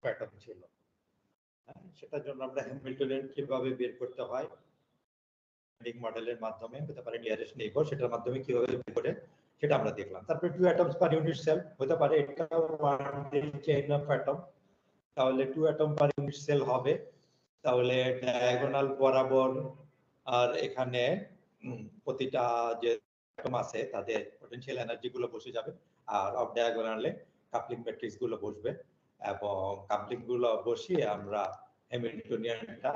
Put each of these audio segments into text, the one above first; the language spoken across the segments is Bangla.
প্যাটার্ন ছিল। সেটার জন্য আমরা হ্যামিল্টনিয়ান কিভাবে বের করতে হয় মডেলের মাধ্যমে, হতে পারে নিয়ারেস্ট নেইবার, সেটার মাধ্যমে কিভাবে বের করে সেটা আমরা দেখলাম। তারপরে 2 atoms per unit cell হতে পারে, এটা one chain of atom, তাহলে 2 atom per unit cell হবে। তাহলে ডায়াগোনাল বরাবর আর এখানে প্রতিটা যে অ্যাটম আছে তাদের পটেনশিয়াল এনার্জি গুলো বসে যাবে, আর অফ ডায়াগোনালে কাপলিং ম্যাট্রিক্স গুলো বসবে, এবং কাপলিং গুলো বসিয়ে আমরা হ্যামিল্টনিয়ানটা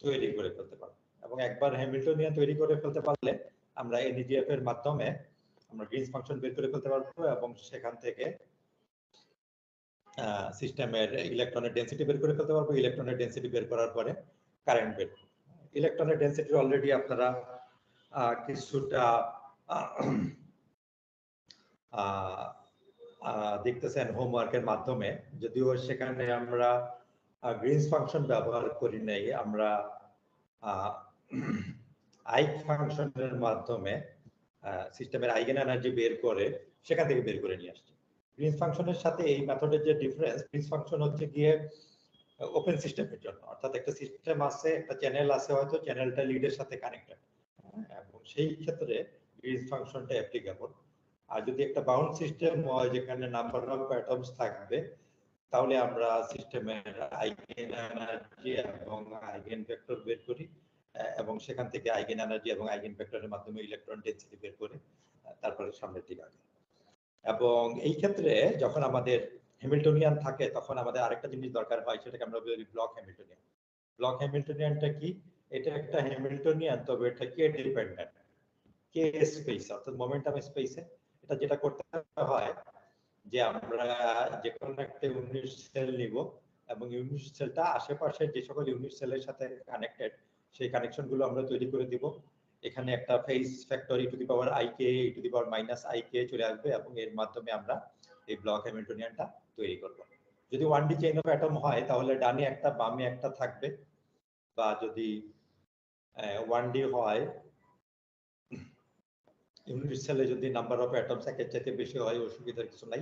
তৈরি করে ফেলতে পারবো। এবং একবার হ্যামিল্টনিয়ান তৈরি করে ফেলতে পারলে আমরা এনইজিএফ এর মাধ্যমে আমরা গ্রিনস ফাংশন বের করে ফেলতে পারবো, এবং সেখান থেকে সিস্টেমের ইলেকট্রনের ডেনসিটি বের করে ফেলতে পারবো। ইলেকট্রনের ডেনসিটি বের করার পরে কারেন্ট বের। ইলেকট্রনের ডেনসিটি অলরেডি আপনারা কিছুটা দেখতেছেন হোমওয়ার্কের মাধ্যমে, যদিও সেখানে আমরা গ্রিনস ফাংশন ব্যবহার করি নাই, আমরা আইক ফাংশনের মাধ্যমে সিস্টেমের আইগেন এনার্জি বের করে সেখান থেকে বের করে নিয়ে আসছি। গ্রিনস ফাংশনের সাথে এই মেথডের যে ডিফারেন্স, গ্রিনস ফাংশন হচ্ছে গিয়ে ওপেন সিস্টেমের জন্য, অর্থাৎ একটা সিস্টেম আছে, একটা চ্যানেল আছে, হয়তো চ্যানেলটা লিডের সাথে কানেক্টেড, এবং সেই ক্ষেত্রে গ্রিনস ফাংশনটা অ্যাপ্লিকেবল। আর যদি একটা বাউন্ড সিস্টেম হয় যেখানে নাম্বার অফ অ্যাটমস থাকবে, তাহলে আমরা সিস্টেমের আইগেন এনার্জি এবং আইগেন ভেক্টর বের করি, এবং সেখান থেকে আইগেন এনার্জি এবং আইগেন ভেক্টরের মাধ্যমে ইলেকট্রন ডেনসিটি বের করে তারপরে সামনের দিকে আগে। এবং এই ক্ষেত্রে যখন আমাদের হ্যামিল্টনিয়ান থাকে তখন আমাদের আরেকটা জিনিস দরকার হয়, সেটাকে আমরা বলি ব্লক হ্যামিল্টনিয়ান। ব্লক হ্যামিল্টনিয়ানটা কি? এটা একটা হ্যামিল্টনিয়ান, তবে এটা কে ডিপেন্ডেন্ট, কে স্পেস, অর্থাৎ মোমেন্টাম স্পেসে। এটা যেটা করতে হয় যে আমরা যে কোনো একটা ইউনিট সেল নিব, এবং ইউনিট সেলটা আশেপাশে যে সকল ইউনিট সেলের সাথে কানেক্টেড সেই কানেকশনগুলো আমরা তৈরি করে দিব। এখানে একটা phase factor e to the power i k, e to the power minus i k চলে আসবে, এবং এর মাধ্যমে আমরা এই ব্লক হ্যামিল্টনিয়ানটা তৈরি করব। যদি 1D চেইন অফ অ্যাটম হয় তাহলে ডানে একটা বামে একটা থাকবে, বা যদি 1D হয় ইউনিট সেলে যদি নাম্বার অফ অ্যাটমস একের চাইতে বেশি হয় অসুবিধার কিছু নাই,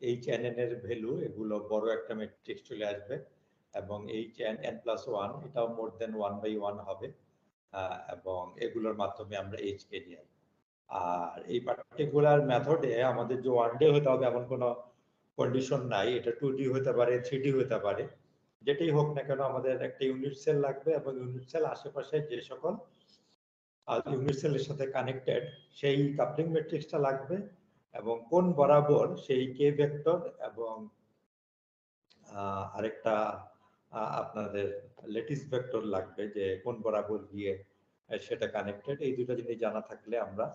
এই চ্যানেল এর ভ্যালু এগুলো বড় একটা ম্যাট্রিক্স চলে আসবে, এবং এই n+1 এটাও মোর দেন 1/1 হবে, এবং এগুলোর মাধ্যমে আমরা এইচ কে নিয়ে আসবো। আর এই পার্টিকুলার মেথডে আমাদের যে 1D হতে হবে এমন কোনো কন্ডিশন নাই, এটা 2D হতে পারে, 3D হতে পারে, যেটাই হোক না কেন আমাদের একটা ইউনিট সেল লাগবে, এবং ইউনিট সেল আশেপাশে যে সকল ইউনিট সেলের সাথে কানেক্টেড সেই কাপলিং ম্যাট্রিক্সটা লাগবে, এবং কোন বরাবর সেই কে ভেক্টর এবং আরেকটা আপনাদের ল্যাটিস ভেক্টর লাগবে, যে কোন বরাবর গিয়ে সেটা কানেক্টেড। এই দুটো জিনিস জানা থাকলে আমরা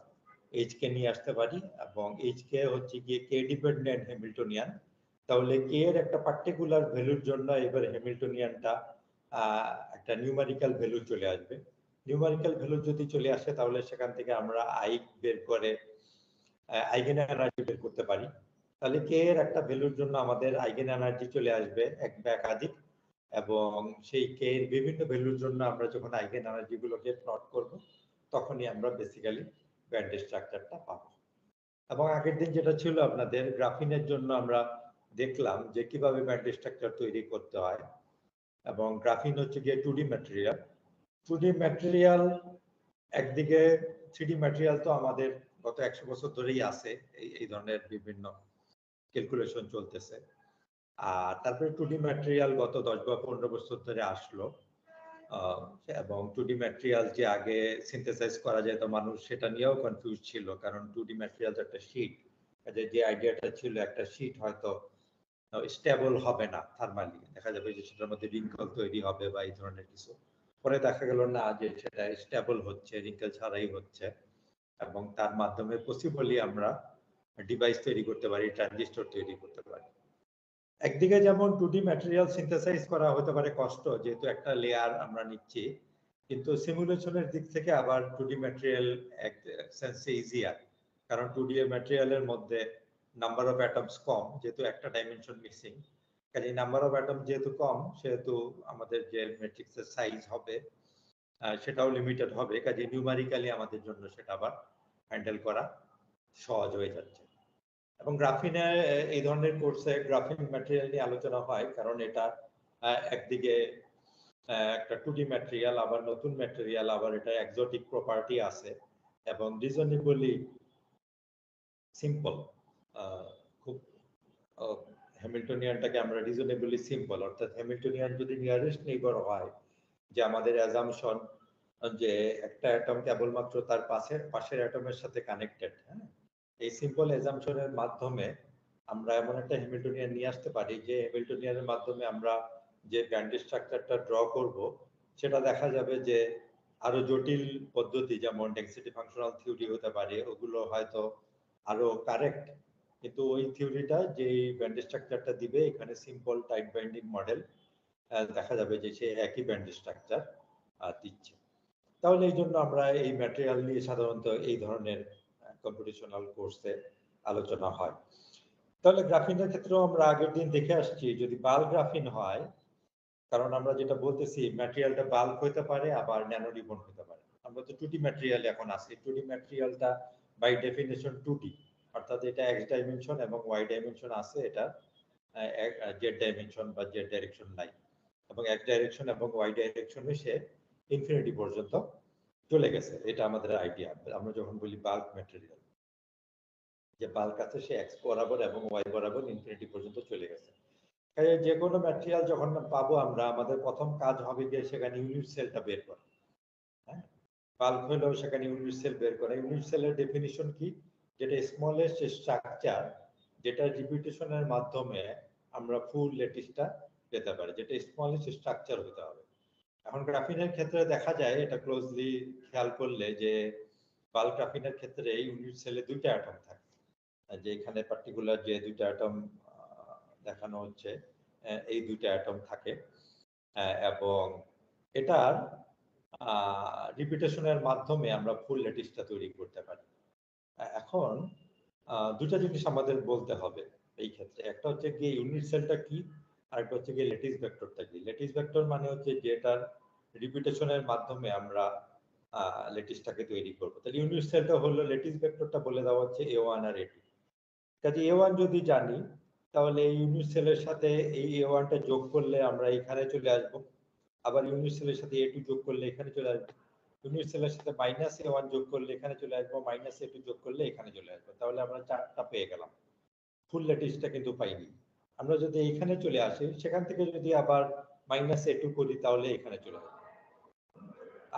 এইচ কে নিয়ে আসতে পারি, এবং এইচ কে হচ্ছে গিয়ে কে ডিপেন্ডেন্ট হ্যামিল্টনিয়ান। তাহলে কে এর একটা পার্টিকুলার ভ্যালুর জন্য এবার হ্যামিল্টনিয়ানটা একটা নিউমেরিক্যাল ভ্যালু চলে আসবে। নিউমেরিক্যাল ভ্যালু যদি চলে আসে তাহলে সেখান থেকে আমরা আই বের করে আইগেন এনার্জি বের করতে পারি। তাহলে কে এর একটা ভ্যালুর জন্য আমাদের আইগেন এনার্জি চলে আসবে এক বা একাধিক, এবং সেই কে এর বিভিন্ন ভ্যালুর জন্য আমরা যখন আইগেন এনার্জি গুলোকে প্লট করব তখনই আমরা বেসিক্যালি ব্যান্ড স্ট্রাকচারটা পাবো। এবং আগের দিন যেটা ছিল আপনাদের গ্রাফিনের জন্য আমরা দেখলাম যে কিভাবে ব্যান্ড স্ট্রাকচার তৈরি করতে হয়, এবং গ্রাফিন হচ্ছে গিয়ে 2D ম্যাটেরিয়াল। 2D ম্যাটেরিয়াল একদিকে, 3D ম্যাটেরিয়াল তো আমাদের গত 100 বছর ধরেই আছে, এই ধরনের বিভিন্ন ক্যালকুলেশন চলতেছে। আর তারপরে 2D ম্যাটেরিয়াল গত 10 বা 15 বছর ধরে আসলো, এবং 2D ম্যাটেরিয়াল যে আগে সিনথেসাইজ করা যায় তো মানুষ সেটা নিয়েও কনফিউজ ছিল, কারণ 2D ম্যাটেরিয়াল একটা শীট, যে আইডিয়াটা ছিল একটা শীট হয়তো স্টেবল হবে না থার্মালি, দেখা যাবে যে সেটার মধ্যে রিঙ্কল তৈরি হবে বা এই ধরনের কিছু। পরে দেখা গেল না, যে সেটা স্টেবল হচ্ছে, রিঙ্কল ছাড়াই হচ্ছে, এবং তার মাধ্যমে পসিবলি আমরা ডিভাইস তৈরি করতে পারি, ট্রানজিস্টর তৈরি করতে পারি। একদিকে যেমন 2D ম্যাটেরিয়াল সিনথেসাইজ করা হতে পারে কষ্ট, যেহেতু একটা লেয়ার আমরা নিচ্ছি, কিন্তু সিমুলেশনের দিক থেকে আবার 2D ম্যাটেরিয়াল এক সেন্সে ইজিয়ার, কারণ 2D ম্যাটেরিয়ালের মধ্যে নাম্বার অফ অ্যাটমস কম, যেহেতু একটা ডাইমেনশন মিসিং, কাজে নাম্বার অফ অ্যাটম যেহেতু কম সেহেতু আমাদের যে ম্যাট্রিক্সের সাইজ হবে সেটাও লিমিটেড হবে, কাজে নিউমারিক্যালি আমাদের জন্য সেটা আবার হ্যান্ডেল করা সহজ হয়ে যাচ্ছে। এবং গ্রাফিনে এই ধরনের কোর্সে গ্রাফিন ম্যাটেরিয়াল নিয়ে আলোচনা হয়, কারণ এটা একদিকে একটা 2D ম্যাটেরিয়াল, আবার নতুন ম্যাটেরিয়াল, আবার এটা এক্সোটিক প্রপার্টি আছে এবং রিজনেবলি সিম্পল। খুব হ্যামিল্টনিয়ানটাকে আমরা রিজনেবলি সিম্পল, অর্থাৎ হ্যামিল্টনিয়ান যদি নিয়ারেস্ট নেইবার হয়, যে আমাদের অ্যাজাম্পশন যে একটা অ্যাটম কেবলমাত্র তার পাশের অ্যাটমের সাথে কানেক্টেড, হ্যাঁ, এই সিম্পল অ্যাজাম্পশনের মাধ্যমে আমরা এমন একটা হ্যামিল্টনিয়ান নিয়ে আসতে পারি যে হ্যামিল্টনিয়ানের মাধ্যমে আমরা যে ব্যান্ড স্ট্রাকচারটা ড্র করব সেটা দেখা যাবে যে আরো জটিল পদ্ধতি যেমন ডেনসিটি ফাংশনাল থিওরি হতে পারে, ওগুলো হয়তো আরো কারেক্ট, কিন্তু ওই থিওরিটা যে ব্যান্ড স্ট্রাকচারটা দিবে এখানে সিম্পল টাইট বাইন্ডিং মডেল দেখা যাবে যে সে একই ব্যান্ড স্ট্রাকচার দিচ্ছে। তাহলে এই জন্য আমরা এই ম্যাটেরিয়াল নিয়ে সাধারণত এই ধরনের কম্পিটিশনাল কোর্সে আলোচনা হয়। তাহলে গ্রাফিনের ক্ষেত্রেও আমরা আগের দিন দেখে আসছি, যদি বাল্ক গ্রাফিন হয়, কারণ আমরা যেটা বলতেছি ম্যাটেরিয়ালটা বাল্ক হতে পারে আবার ন্যানো রিবন হতে পারে। আমরা তো 2D ম্যাটেরিয়াল এখন আছি, 2D ম্যাটেরিয়ালটা বাই ডেফিনেশন 2D, অর্থাৎ এটা এক্স ডাইমেনশন এবং ওয়াই ডাইমেনশন আছে, এটা জেড ডাইমেনশন বা জেড ডাইরেকশন নাই, এবং এক্স ডাইরেকশন এবং ওয়াই ডাইরেকশনে সে ইনফিনিটি পর্যন্ত চলে গেছে। এটা আমাদের আইডিয়া। আমরা যখন বলি বাল্ক ম্যাটেরিয়াল, যে বাল্ক আছে সে এক্স বরাবর এবং ওয়াই বরাবর ইনফিনিটি পর্যন্ত চলে গেছে। যে কোনো ম্যাটেরিয়াল যখন পাবো আমরা, আমাদের প্রথম কাজ হবে যে সেখানে ইউনিট সেলটা বের করা। হ্যাঁ, বাল্ক হলেও সেখানে ইউনিট সেল বের করা। ইউনিট সেলের ডেফিনিশন কি? যেটা স্মলেস্ট স্ট্রাকচার, যেটা রিপিটেশনের মাধ্যমে আমরা ফুল ল্যাটিসটা পেতে পারি, যেটা স্মলেস্ট স্ট্রাকচার হতে হবে। এখন গ্রাফিনের ক্ষেত্রে দেখা যায়, এটা ক্লোজলি খেয়াল করলে, যে বাল্ক গ্রাফিনের ক্ষেত্রে ইউনিট সেলে দুইটা অ্যাটম থাকে, যে এখানে পার্টিকুলার যে দুইটা অ্যাটম দেখানো হচ্ছে, এই দুইটা অ্যাটম থাকে, এবং এটার রিপিটেশনের মাধ্যমে আমরা ফুল ল্যাটিসটা তৈরি করতে পারি। এখন দুটা জিনিস আমাদের বলতে হবে এই ক্ষেত্রে। একটা হচ্ছে গিয়ে ইউনিট সেলটা কি, আর একটা হচ্ছে গিয়ে ল্যাটিস ভেক্টরটা কি। ল্যাটিস ভেক্টর মানে হচ্ছে যেটার রিপিটেশনের মাধ্যমে আমরা ল্যাটিসটাকে তৈরি করব। তাহলে ইউনিট সেলটা হলো, ল্যাটিস ভেক্টরটা বলে দেওয়া হচ্ছে A1 আর A2। কাজে A1 যদি জানি, তাহলে এই ইউনিট সেলের সাথে এই A1টা যোগ করলে আমরা এখানে চলে আসব, আবার ইউনিট সেলের সাথে A2 যোগ করলে এখানে চলে আসবো, ইউনিট সেলের সাথে -A1 যোগ করলে এখানে চলে আসবো, -A2 যোগ করলে এখানে চলে আসবো। তাহলে আমরা চারটা পেয়ে গেলাম। ফুল ল্যাটিসটা কিন্তু পাইনি। আমরা যদি এখানে চলে আসি, সেখান থেকে যদি আবার -A2 করি তাহলে এখানে চলে আসবো।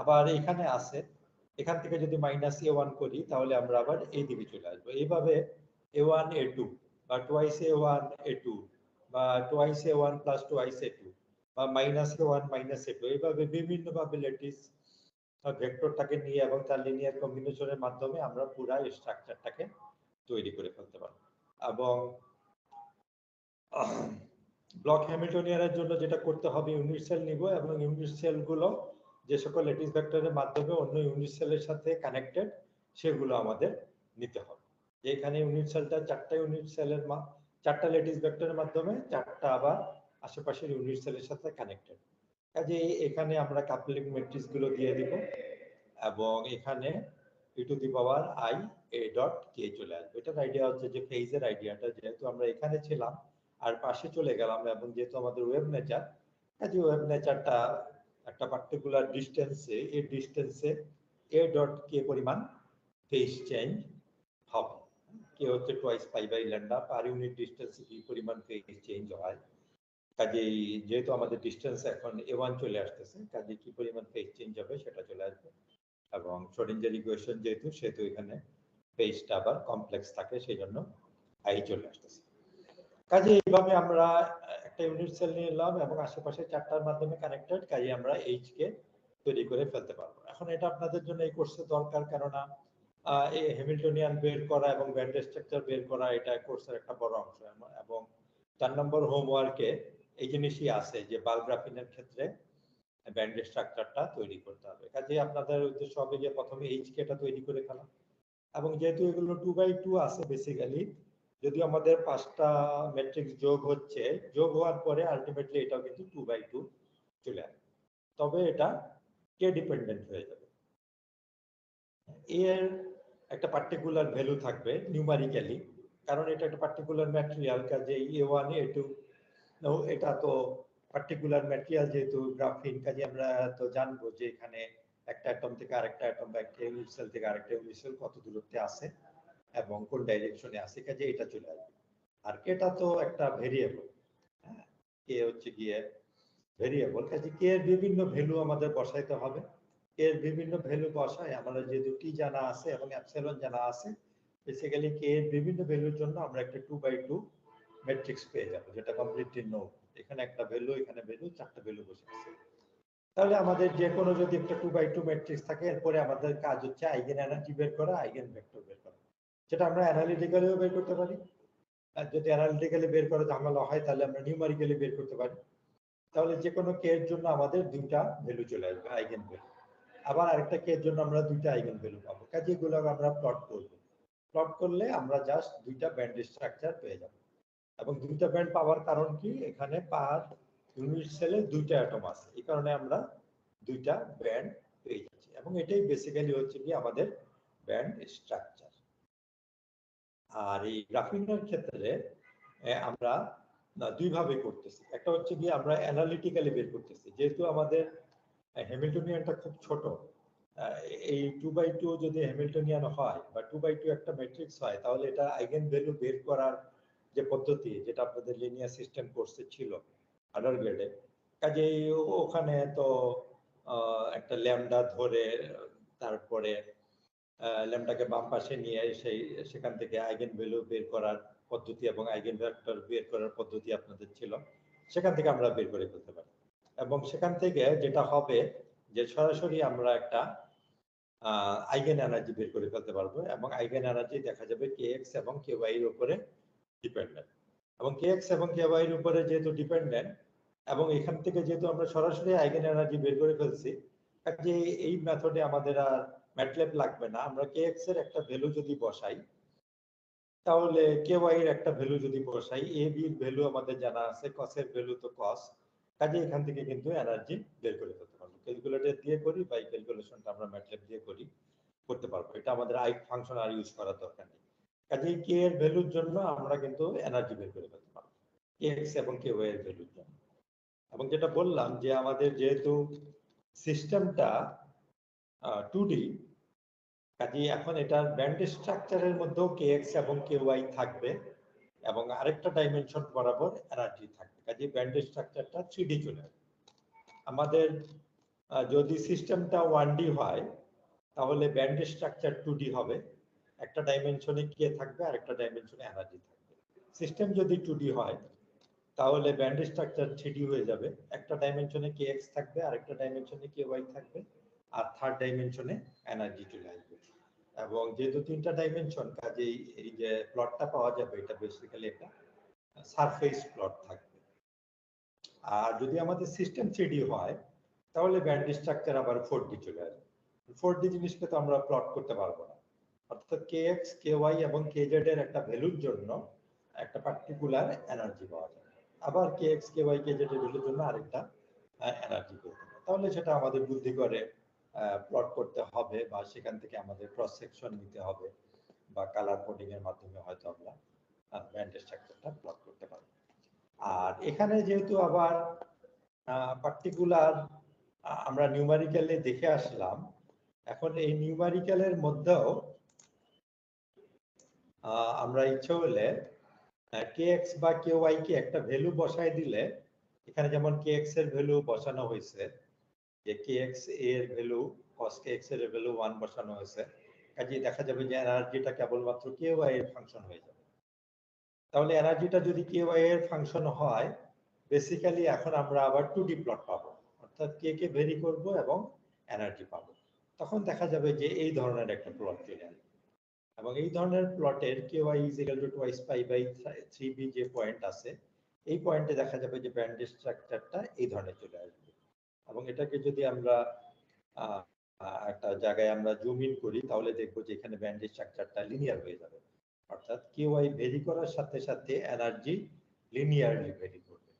আবার এখানে আছে, এখান থেকে যদি -A1 করি তাহলে আমরা আবার এই দিকে চলে আসবো। এইভাবে A1 A2 বা টুয়াইস A1 A2 বা twice A1 plus twice A2 বা -A1 -A2, এইভাবে বিভিন্নভাবে ল্যাটিস ভেক্টরটাকে নিয়ে এবং তার লিনিয়ার কম্বিনেশনের মাধ্যমে আমরা পুরো স্ট্রাকচারটাকে তৈরি করে ফেলতে পারবো। এবং ব্লক হ্যামিল্টনিয়ানের জন্য যেটা করতে হবে, ইউনিট সেল নিব এবং ইউনিট সেলগুলো যে সকল ল্যাটিস ভেক্টরের মাধ্যমে অন্য ইউনিট সেলের সাথে কানেক্টেড, সেগুলো আমাদের নিতে হবে। যেখানে ইউনিট সেলটা চারটা ইউনিট সেলের চারটা ল্যাটিস ভেক্টরের মাধ্যমে চারটা আবার আশেপাশের ইউনিট সেলের সাথে কানেক্টেড। কাজে এখানে আমরা কাপলিং ম্যাট্রিক্স গুলো দিয়ে দিব এবং এখানে e⁻i_a.k চলে আসবে। এটার আইডিয়া হচ্ছে যে ফেজের আইডিয়াটা, যেহেতু আমরা এখানে ছিলাম আর পাশে চলে গেলাম, এবং যেহেতু আমাদের ওয়েভ নেচার, কাজে ওয়েভ নেচারটা একটা পার্টিকুলার ডিস্টেন্সে, এই ডিস্টেন্সে a.k পরিমাণ ফেজ চেঞ্জ হবে। কে হচ্ছে twice pi by lambda, per unit ডিস্টেন্সে কি পরিমাণ ফেজ চেঞ্জ হয়। কাজেই যেহেতু আমাদের ডিস্টেন্স এখন A1 চলে আসতেছে, কাজে কি পরিমাণ ফেজ চেঞ্জ হবে সেটা চলে আসবে। এবং শ্রোডিঞ্জার ইকুয়েশন যেহেতু, সেহেতু এখানে ফেজটা আবার কমপ্লেক্স থাকে, সেই জন্য আই চলে আসতেছে। কাজে এইভাবে আমরা একটা ইউনিট সেল নিয়ে নিলাম এবং আশেপাশে চারটার মাধ্যমে কানেক্টেড, কাজে আমরা এইচ কে তৈরি করে ফেলতে পারবো। এখন এটা আপনাদের জন্য এই কোর্সে দরকার, কেননা এই হ্যামিল্টনিয়ান বের করা এবং ব্যান্ড স্ট্রাকচার বের করা এটা কোর্সের একটা বড় অংশ। এবং 4 নম্বর হোমওয়ার্কে এই জিনিসই আছে যে বাল্ক গ্রাফিনের ক্ষেত্রে ব্যান্ড স্ট্রাকচারটা তৈরি করতে হবে। কাজে আপনাদের উদ্দেশ্য হবে যে প্রথমে এইচকেটা তৈরি করে ফেলা, এবং যেহেতু এগুলো 2x2 আছে বেসিক্যালি, যদি আমাদের 5টা ম্যাট্রিক্স যোগ হচ্ছে, যোগ হওয়ার পরে আলটিমেটলি এটাও কিন্তু 2x2 চলে আসবে, তবে এটা কে ডিপেন্ডেন্ট হয়ে যাবে। এর একটা পার্টিকুলার ভ্যালু থাকবে নিউমারিক্যালি, কারণ এটা একটা পার্টিকুলার ম্যাটেরিয়াল, কাজে A1 A2 এটা তো পার্টিকুলার ম্যাটেরিয়াল, যেহেতু গ্রাফিন, কাজে আমরা তো জানবো যে এখানে একটা অ্যাটম থেকে আরেকটা অ্যাটম বা একটা ইউনিট সেল থেকে আরেকটা ইউনিট সেল কত দূরত্বে আছে এবং কোন ডাইরেকশনে আছে, কাজে এটা চলে আসবে। আর এটা তো একটা ভেরিয়েবল, হ্যাঁ, কে হচ্ছে গিয়ে ভেরিয়েবল, কাজে কে এর বিভিন্ন ভ্যালু আমাদের বসাইতে হবে। কে এর বিভিন্ন ভ্যালু বসায় আমরা যে দুটি জানা আছে এবং অ্যাপসিলন জানা আছে, বেসিক্যালি কে এর বিভিন্ন ভ্যালুর জন্য আমরা একটা 2x2 ম্যাট্রিক্স পেয়ে যাব, যেটা কমপ্লিটলি নো। এখানে একটা ভ্যালু, এখানে ভ্যালু, চারটা ভ্যালু বসে আছে। তাহলে আমাদের যে কোনো যদি একটা 2x2 ম্যাট্রিক্স থাকে, এরপরে আমাদের কাজ হচ্ছে আইগেন এনার্জি বের করা, আইগেন ভেক্টর বের করা, যেটা আমরা অ্যানালিটিক্যালিও বের করতে পারি। আর যদি অ্যানালিটিক্যালি বের করা ঝামেলা হয়, তাহলে আমরা নিউমারিক্যালি বের করতে পারি। তাহলে যে কোনো কে এর জন্য আমাদের দুইটা ভ্যালু চলে আসবে, আইগেন ভ্যালু। আবার আরেকটা কে এর জন্য আমরা দুইটা আইগেন ভ্যালু পাবো, কাজে এগুলো আমরা প্লট করব। প্লট করলে আমরা জাস্ট দুইটা ব্যান্ড স্ট্রাকচার পেয়ে যাব। এবং দুইটা ব্যান্ড পাওয়ার কারণ কি, এখানে পার ইউনিট সেলে দুইটা অ্যাটম আছে, এই কারণে আমরা দুইটা ব্যান্ড পেয়ে যাচ্ছি। এবং এটাই বেসিক্যালি হচ্ছে কি আমাদের ব্যান্ড স্ট্রাকচার। আর এই গ্রাফিনের ক্ষেত্রে আমরা দুই ভাবে করতেছি। একটা হচ্ছে কি আমরা অ্যানালিটিক্যালি বের করতেছি, যেহেতু আমাদের হ্যামিল্টনিয়ানটা খুব ছোট। এই 2x2 যদি হ্যামিল্টনিয়ান হয় বা 2x2 একটা ম্যাট্রিক্স হয়, তাহলে এটা আইগেন ভ্যালু বের করার যে পদ্ধতি, যেটা আপনাদের লিনিয়ার সিস্টেম কোর্সে ছিল আন্ডার গ্রেডে, কাজেই ওখানে তো একটা ল্যামডা ধরে, তারপরে ল্যামডাকে বাম পাশে নিয়ে সেখান থেকে আইগেন ভ্যালু বের করার পদ্ধতি এবং আইগেন ভেক্টর বের করার পদ্ধতি আপনাদের ছিল, সেখান থেকে আমরা বের করে ফেলতে পারি। এবং সেখান থেকে যেটা হবে যে সরাসরি আমরা একটা আইগেন এনার্জি বের করে ফেলতে পারবো, এবং আইগেন এনার্জি দেখা যাবে kx এবং ky এর উপরে ডিপেন্ডেন্ট। এবং kx এবং ky এর উপরে যেহেতু ডিপেন্ডেন্ট, এবং এখান থেকে যেহেতু আমরা সরাসরি আইগেন এনার্জি বের করে ফেলছি, কাজে এই মেথডে আমাদের আর ম্যাটল্যাব লাগবে না। আমরা kx এর একটা ভ্যালু যদি বসাই, তাহলে ky এর একটা ভ্যালু যদি বসাই, a b এর ভ্যালু আমাদের জানা আছে, cos এর ভ্যালু তো cos, কাজে এখান থেকে কিন্তু এনার্জি বের করে ফেলতে পারবো। ক্যালকুলেটর দিয়ে করি বা ক্যালকুলেশনটা আমরা ম্যাটল্যাব দিয়ে করতে পারবো। এটা আমাদের আই ফাংশন আর ইউজ করার দরকার নেই। কাজে কে এর ভ্যালুর জন্য আমরা কিন্তু এনার্জি বের করে ফেলতে পারবো, x এবং ky এর ভ্যালুর জন্য। এবং যেটা বললাম যে আমাদের যেহেতু সিস্টেমটা 2D, কাজে এখন এটার ব্যান্ড স্ট্রাকচারের মধ্যেও kx এবং ky থাকবে, এবং আরেকটা ডাইমেনশন বরাবর এনার্জি থাকবে, কাজে ব্যান্ড স্ট্রাকচারটা 3D চলে আসবে। আমাদের যদি সিস্টেমটা 1D হয়, তাহলে ব্যান্ড স্ট্রাকচার 2D হবে, একটা ডাইমেনশনে কে থাকবে আর একটা ডাইমেনশনে এনার্জি থাকবে। সিস্টেম যদি 2D হয়, তাহলে ব্যান্ড স্ট্রাকচার 3D হয়ে যাবে, একটা ডাইমেনশনে kx থাকবে আর একটা ডাইমেনশনে ky থাকবে, আর থার্ড ডাইমেনশনে এনার্জি চলে আসবে। এবং যেহেতু তিনটা ডাইমেনশন, কাজেই এই যে প্লটটা পাওয়া যাবে, এটা বেসিক্যালি একটা সারফেস প্লট থাকবে। আর যদি আমাদের সিস্টেম 3D হয়, তাহলে ব্যান্ড স্ট্রাকচার আবার 4D চলে আসবে। 4D জিনিসকে তো আমরা প্লট করতে পারবো না, অর্থাৎ kx ky এবং kz এর একটা ভ্যালুর জন্য একটা পার্টিকুলার এনার্জি পাওয়া যাবে, আবার kx ky kz এর ভ্যালুর জন্য আরেকটা এনার্জি করতে হবে। তাহলে সেটা আমাদের বুদ্ধি করে প্লট করতে হবে, বা সেখান থেকে আমাদের ক্রস সেকশন নিতে হবে, বা কালার কোডিং এর মাধ্যমে হয়তো আমরা ব্যান্ড স্ট্রাকচারটা প্লট করতে পারবো। আর এখানে যেহেতু আবার পার্টিকুলার আমরা নিউমারিক্যালি দেখে আসলাম, এখন এই নিউমারিক্যালের মধ্যেও আমরা ইচ্ছে হলে kx বা ky কে একটা ভ্যালু বসাই দিলে, এখানে যেমন kx এর ভ্যালু বসানো হয়েছে, যে kx এর ভ্যালু cos kx এর ভ্যালু 1 বসানো হয়েছে, কাজে দেখা যাবে যে এনার্জিটা কেবলমাত্র ky এর ফাংশন হয়ে যাবে। তাহলে এনার্জিটা যদি ky এর ফাংশন হয়, বেসিক্যালি এখন আমরা আবার 2D প্লট পাবো, অর্থাৎ k কে ভেরি করব এবং এনার্জি পাবো। তখন দেখা যাবে যে এই ধরনের একটা প্লট চলে আসবে, এবং এই ধরনের প্লটের ky is equal to twice pi by 3b যে পয়েন্ট আছে, এই পয়েন্টে দেখা যাবে যে ব্যান্ড স্ট্রাকচারটা এই ধরনের চলে আসবে। এবং এটাকে যদি আমরা একটা জায়গায় আমরা জুম ইন করি, তাহলে দেখবো যে এখানে ব্যান্ড স্ট্রাকচারটা লিনিয়ার হয়ে যাবে, অর্থাৎ ky ভেরি করার সাথে সাথে এনার্জি লিনিয়ারলি ভেরি করবে।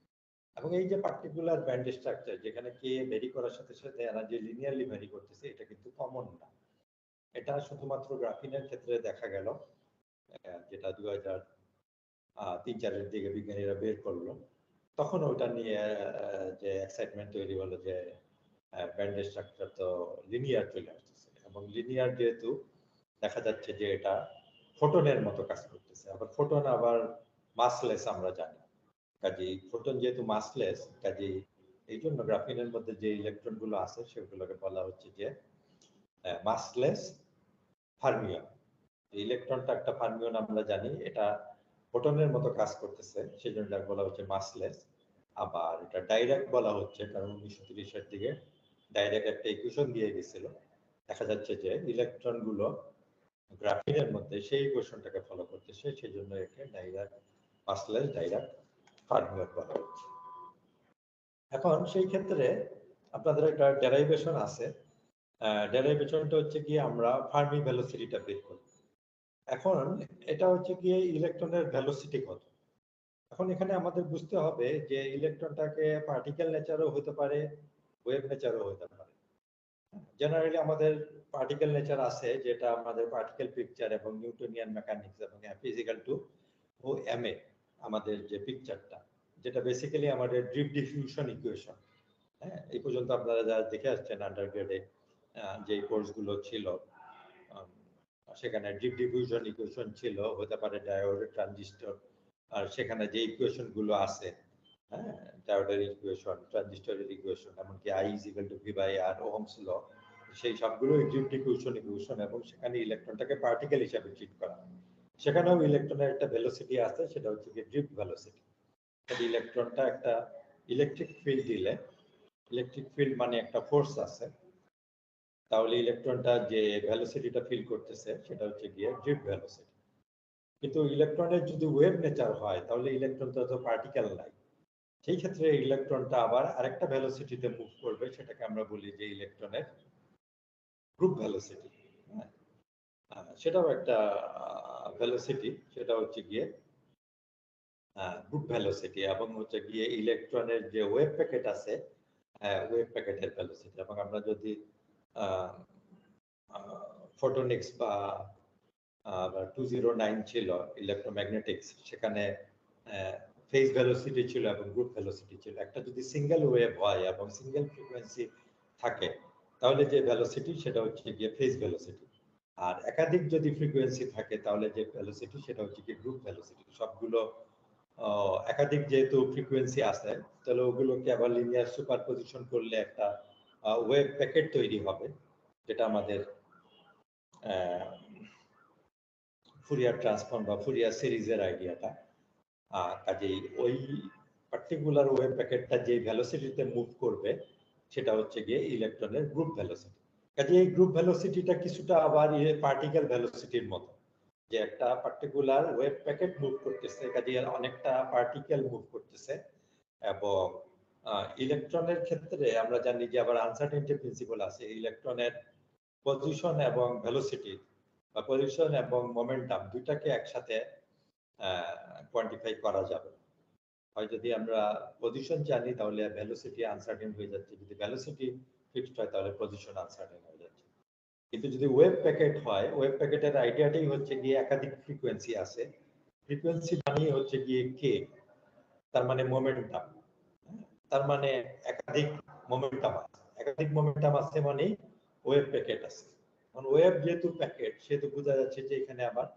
এবং এই যে পার্টিকুলার ব্যান্ড স্ট্রাকচার, যেখানে k ভেরি করার সাথে সাথে এনার্জি লিনিয়ারলি ভেরি করতেছে, এটা কিন্তু কমন না। এটা শুধুমাত্র গ্রাফিনের ক্ষেত্রে দেখা গেল, যেটা 3-4-এর দিকে বিজ্ঞানীরা বের করলো, তখন ওটা নিয়ে যে এক্সাইটমেন্ট তৈরি হলো যে ব্যান্ডের স্ট্রাকচার তো লিনিয়ার চলে আসতেছে, এবং লিনিয়ার যেহেতু দেখা যাচ্ছে যে এটা ফোটনের মতো কাজ করতেছে। আবার ফোটন আবার মাসলেস আমরা জানি, কাজেই ফোটন যেহেতু মাসলেস, কাজেই এই জন্য গ্রাফিনের মধ্যে যে ইলেকট্রন গুলো আছে সেগুলোকে বলা হচ্ছে যে মাসলেস ফার্মিয়ন। ইলেকট্রনটা একটা ফার্মিয়ন আমরা জানি, এটা ফোটনের মতো কাজ করতেছে, সেই জন্য বলা হচ্ছে মাসলেস। আবার এটা ডাইরেক্ট বলা হচ্ছে কারণ 1930-এর দিকে ডাইরেক্ট একটা ইকুয়েশন দিয়ে দিয়েছিল, দেখা যাচ্ছে যে ইলেকট্রন গুলো গ্রাফিনের মধ্যে সেই ইকুয়েশনটাকে ফলো করতেছে, সেই জন্য একে ডাইরেক্ট মাসলেস ডাইরেক্ট ফার্মিয়ন বলা হচ্ছে। এখন সেই ক্ষেত্রে আপনাদের একটা ডেরাইভেশন আছে, ডেরাইভেশনটা হচ্ছে কি আমরা ফার্মি ভেলোসিটিটা বের করি। এখন এটা হচ্ছে গিয়ে ইলেকট্রনের ভেলোসিটি কত। এখন এখানে আমাদের বুঝতে হবে যে ইলেকট্রনটাকে পার্টিকেল নেচারও হতে পারে, ওয়েভ নেচারও হতে পারে। জেনারেলি আমাদের পার্টিকেল নেচার আছে, যেটা আমাদের পার্টিকেল পিকচার এবং নিউটনিয়ান মেকানিক্স এবং ফিজিক্যাল টু ও এমএ আমাদের যে পিকচারটা, যেটা বেসিক্যালি আমাদের ড্রিপ ডিফিউশন ইকুয়েশন। হ্যাঁ, এই পর্যন্ত আপনারা যারা দেখে আসছেন আন্ডারগ্রেডে যে কোর্সগুলো ছিল, সেখানে ড্রিপ ডিফিউশন ইকুয়েশন ছিল, হতে পারে ডায়োড, ট্রানজিস্টর, আর সেখানে যে ইকুয়েশন গুলো আছে, হ্যাঁ, ডায়োডের ইকুয়েশন, ট্রানজিস্টরের ইকুয়েশন, এমনকি I = V/R, ওহমস ল, সেই সবগুলো ড্রিপ ডিফিউশন ইকুয়েশন, এবং সেখানে ইলেকট্রনটাকে পার্টিকেল হিসেবে ট্রিট করা হয়। সেখানেও ইলেকট্রনের একটা ভেলোসিটি আছে, সেটা হচ্ছে কি ড্রিপ ভেলোসিটি। ইলেকট্রনটা একটা ইলেকট্রিক ফিল্ড দিলে, ইলেকট্রিক ফিল্ড মানে একটা ফোর্স আছে, তাহলে ইলেকট্রনটা যে ভেলোসিটিটা ফিল করতেছে সেটা হচ্ছে গিয়ে ড্রিপ ভেলোসিটি। কিন্তু ইলেকট্রনের যদি ওয়েভ নেচার হয়, তাহলে ইলেকট্রনটা তো পার্টিকেল নাই, সেই ক্ষেত্রে ইলেকট্রনটা আবার আরেকটা ভেলোসিটিতে মুভ করবে, সেটাকে আমরা বলি যে ইলেকট্রনের গ্রুপ ভেলোসিটি। সেটাও একটা ভেলোসিটি, সেটা হচ্ছে গিয়ে গ্রুপ ভেলোসিটি, এবং হচ্ছে গিয়ে ইলেকট্রনের যে ওয়েভ প্যাকেট আছে, ওয়েভ প্যাকেটের ভেলোসিটি। এবং আমরা যদি ফোটনিক্স বা 209 ছিল ইলেকট্রোম্যাগনেটিক্স, সেখানে ফেজ ভেলোসিটি ছিল এবং গ্রুপ ভেলোসিটি ছিল। একটা যদি সিঙ্গেল ওয়েভ হয় এবং সিঙ্গেল ফ্রিকোয়েন্সি থাকে, তাহলে যে ভেলোসিটি সেটা হচ্ছে গিয়ে ফেজ ভেলোসিটি। আর একাধিক যদি ফ্রিকোয়েন্সি থাকে, তাহলে যে ভেলোসিটি সেটা হচ্ছে কি গ্রুপ ভেলোসিটি। সবগুলো একাধিক যেহেতু ফ্রিকোয়েন্সি আছে, তাহলে ওগুলোকে আবার লিনিয়ার সুপারপজিশন করলে একটা ওয়েভ প্যাকেট তৈরি হবে, যেটা আমাদের ফুরিয়ার ট্রান্সফর্ম বা ফুরিয়ার সিরিজের আইডিয়াটা। কাজেই ওই পার্টিকুলার ওয়েভ প্যাকেটটা যে ভেলোসিটিতে মুভ করবে, সেটা হচ্ছে গিয়ে ইলেকট্রনের গ্রুপ ভেলোসিটি। কাজে এই গ্রুপ ভেলোসিটিটা কিছুটা আবার পার্টিকেল ভেলোসিটির মতো, যে একটা পার্টিকুলার ওয়েভ প্যাকেট মুভ করতেছে, কাজে অনেকটা পার্টিকেল মুভ করতেছে। এবং ইলেকট্রনের ক্ষেত্রে আমরা জানি যে আবার আনসার্টেনটি প্রিন্সিপাল আছে, ইলেকট্রনের পজিশন এবং ভেলোসিটি বা পজিশন এবং মোমেন্টাম দুইটাকে একসাথে কোয়ান্টিফাই করা যাবে। হয় যদি আমরা পজিশন জানি, তাহলে ভেলোসিটি আনসার্টেন হয়ে যাচ্ছে, যদি ভেলোসিটি ফিক্সড হয় তাহলে পজিশন আনসার্টেন হয়ে যাচ্ছে। কিন্তু যদি ওয়েভ প্যাকেট হয়, ওয়েভ প্যাকেটের আইডিয়াটাই হচ্ছে গিয়ে একাধিক ফ্রিকোয়েন্সি আছে, ফ্রিকোয়েন্সি মানে হচ্ছে গিয়ে কে, তার মানে মোমেন্টাম, তার মানে একাধিক মোমেন্টাম আছে, একাধিক মোমেন্টাম আছে মানে ওয়েভ প্যাকেট আছে। কারণ ওয়েভ যেহেতু প্যাকেট, সেহেতু বোঝা যাচ্ছে যে এখানে আবার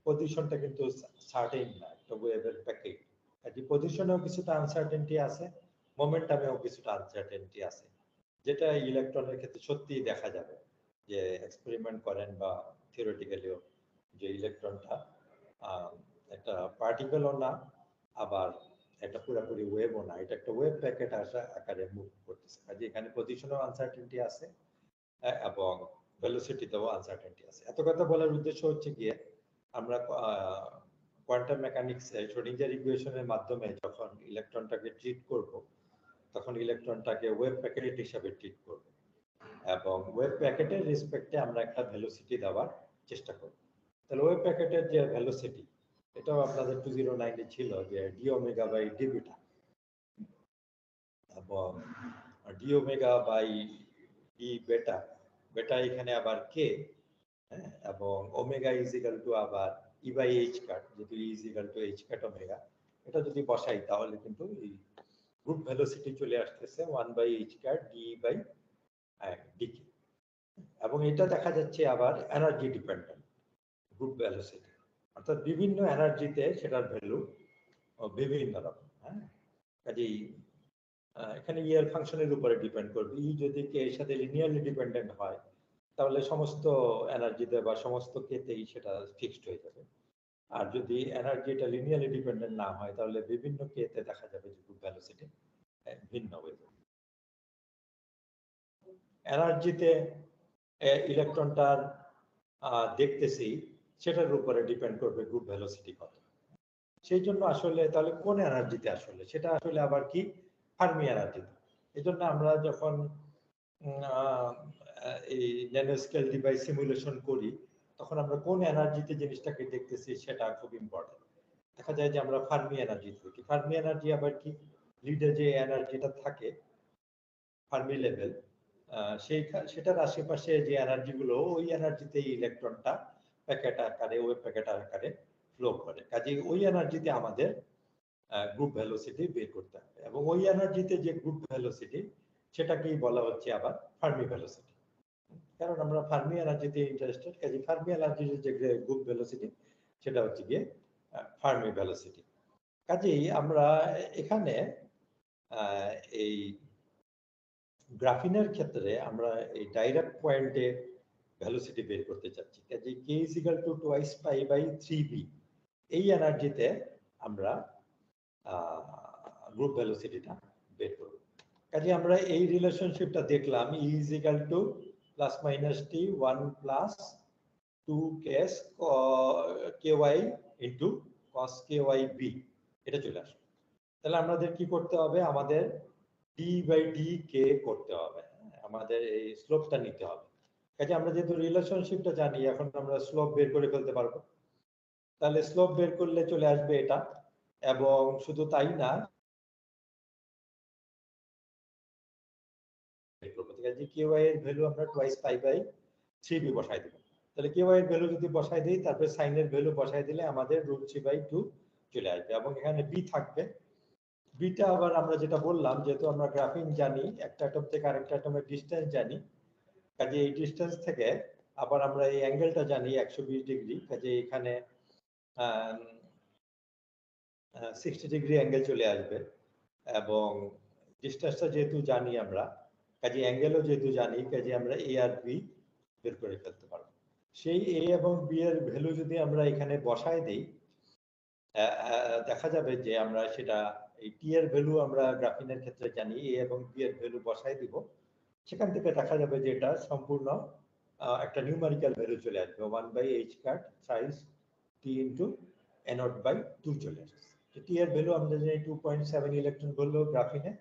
পজিশনটা কিন্তু সার্টেন না, একটা ওয়েভের প্যাকেট। কাজে পজিশনেও কিছুটা আনসার্টেনটি আছে, মোমেন্টামেও কিছুটা আনসার্টেনটি আছে, যেটা ইলেকট্রনের ক্ষেত্রে সত্যিই দেখা যাবে, যে এক্সপেরিমেন্ট করেন বা থিওরিটিক্যালিও, যে ইলেকট্রনটা একটা পার্টিকেলও না, আবার একটা পুরোপুরি ওয়েভও না, এটা একটা ওয়েভ প্যাকেট আকারে মুভ করতেছে। কাজে এখানে পজিশনেও আনসার্টেনটি আছে এবং ভেলোসিটিতেও আনসার্টেনটি আছে। এত কথা বলার উদ্দেশ্য হচ্ছে গিয়ে আমরা কোয়ান্টাম মেকানিক্সে শ্রোডিঞ্জার ইকুয়েশনের মাধ্যমে যখন ইলেকট্রনটাকে ট্রিট করব, তখন ইলেকট্রনটাকে ওয়েভ প্যাকেট হিসাবে ট্রিট করব, এবং ওয়েভ প্যাকেটের রেসপেক্টে আমরা একটা ভেলোসিটি দেওয়ার চেষ্টা করব। তাহলে ওয়েভ প্যাকেটের যে ভেলোসিটি, এটাও আপনাদের 209 ছিল যে d omega by d beta, এবং d omega by d beta, beta এখানে আবার কে, এবং ওমেগা ইজ ইকুয়াল টু আবার ই বাই এইচ কাট, যেহেতু E is equal to h cut omega, এটা যদি বসাই তাহলে কিন্তু এই গ্রুপ ভেলোসিটি চলে আসতেছে 1 by h cut d by dk. এবং এটা দেখা যাচ্ছে আবার এনার্জি ডিপেন্ডেন্ট গ্রুপ ভেলোসিটি, অর্থাৎ বিভিন্ন এনার্জিতে সেটার ভ্যালু বিভিন্ন রকম। হ্যাঁ, কাজেই এখানে ই এর ফাংশনের উপরে ডিপেন্ড করবে। ই যদি কে এর সাথে লিনিয়ারলি ডিপেন্ডেন্ট হয় তাহলে সমস্ত এনার্জিতে বা সমস্ত কেতেই সেটা ফিক্সড হয়ে যাবে। আর যদি এনার্জিটা লিনিয়ারলি ডিপেন্ডেন্ট না হয় তাহলে বিভিন্ন কেতে দেখা যাবে যে গ্রুপ ভেলোসিটি ভিন্ন হয়ে যাবে। এনার্জিতে ইলেকট্রনটার দেখতেছি সেটার উপরে ডিপেন্ড করবে গ্রুপ ভেলোসিটি কত। সেই জন্য আসলে তাহলে কোন এনার্জিতে আসলে সেটা আসলে আবার কি ফার্মি এনার্জিতে। এই জন্য আমরা যখন এই ন্যানো স্কেল ডিভাইস সিমুলেশন করি তখন আমরা কোন এনার্জিতে জিনিসটাকে দেখতেছি সেটা খুব ইম্পর্টেন্ট। দেখা যায় যে আমরা ফার্মি এনার্জি দেখি। ফার্মি এনার্জি আবার কি, লিডে যে এনার্জিটা থাকে ফার্মি লেভেল, সেটার আশেপাশে যে এনার্জিগুলো ওই এনার্জিতে ইলেকট্রনটা প্যাকেট আকারে ওয়েভ প্যাকেট আকারে ফ্লো করে। কাজেই ওই এনার্জিতে আমাদের গ্রুপ ভেলোসিটি বের করতে হবে, এবং ওই এনার্জিতে যে গ্রুপ ভেলোসিটি সেটাকেই বলা হচ্ছে আবার ফার্মি ভেলোসিটি। কারণ আমরা ফার্মি এনার্জিতে ইন্টারেস্টেড, কাজে ফার্মি এনার্জির যে গ্রুপ ভেলোসিটি সেটা হচ্ছে গিয়ে ফার্মি ভেলোসিটি। কাজেই আমরা এখানে এই গ্রাফিনের ক্ষেত্রে আমরা এই ডাইরেক্ট পয়েন্টে ভেলোসিটি বের করতে চাচ্ছি। কাজে k is equal to twice pi by 3b এই এনার্জিতে আমরা গ্রুপ ভেলোসিটিটা বের করব। কাজে আমরা এই রিলেশনশিপটা দেখলাম, E is equal to plus minus t 1 plus 2 cos k y into cos k y b, এটা চলে আসবে। তাহলে আমাদের কি করতে হবে, আমাদের ডি বাই ডি কে করতে হবে, আমাদের এই স্লোপটা নিতে হবে। কাজে আমরা যেহেতু রিলেশনশিপটা জানি এখন আমরা স্লোপ বের করে ফেলতে পারবো। তাহলে স্লোপ বের করলে চলে আসবে এটা, এবং শুধু তাই না কিউআই এর ভ্যালু আমরা টুয়াইস পাই বাই 3b বসাই দেব। তাহলে কিউআই এর ভ্যালু যদি বসাই দেই তারপরে সাইনের ভ্যালু বসাই দিলে আমাদের √3/2 চলে আসবে, এবং এখানে বি থাকবে। বিটা আবার আমরা যেটা বললাম, যেহেতু আমরা গ্রাফিন জানি একটা অ্যাটম থেকে আরেকটা অ্যাটমের ডিসটেন্স জানি, কাজে এই ডিসটেন্স থেকে আবার আমরা এই অ্যাঙ্গেলটা জানি 120 ডিগ্রি, কাজে এখানে 60 ডিগ্রি অ্যাঙ্গেল চলে আসবে। এবং ডিসটেন্সটা যেহেতু জানি আমরা, কাজে অ্যাঙ্গেলও যেহেতু জানি, কাজে আমরা এ আর বি বের করে ফেলতে পারবো। সেই এ এবং বি এর ভ্যালু যদি আমরা এখানে বসায় দিই দেখা যাবে যে আমরা সেটা এই টি এর ভ্যালু আমরা গ্রাফিনের ক্ষেত্রে জানি, এ এবং বি এর ভ্যালু বসায় দিব, সেখান থেকে দেখা যাবে যে এটা সম্পূর্ণ একটা নিউমেরিক্যাল ভ্যালু চলে আসবে 1/h কাট সাইজ টি ইন্টু n0/2 চলে আসবে। টি এর ভ্যালু আমরা জানি 2.7 ইলেকট্রন ভোল্ট গ্রাফিনে,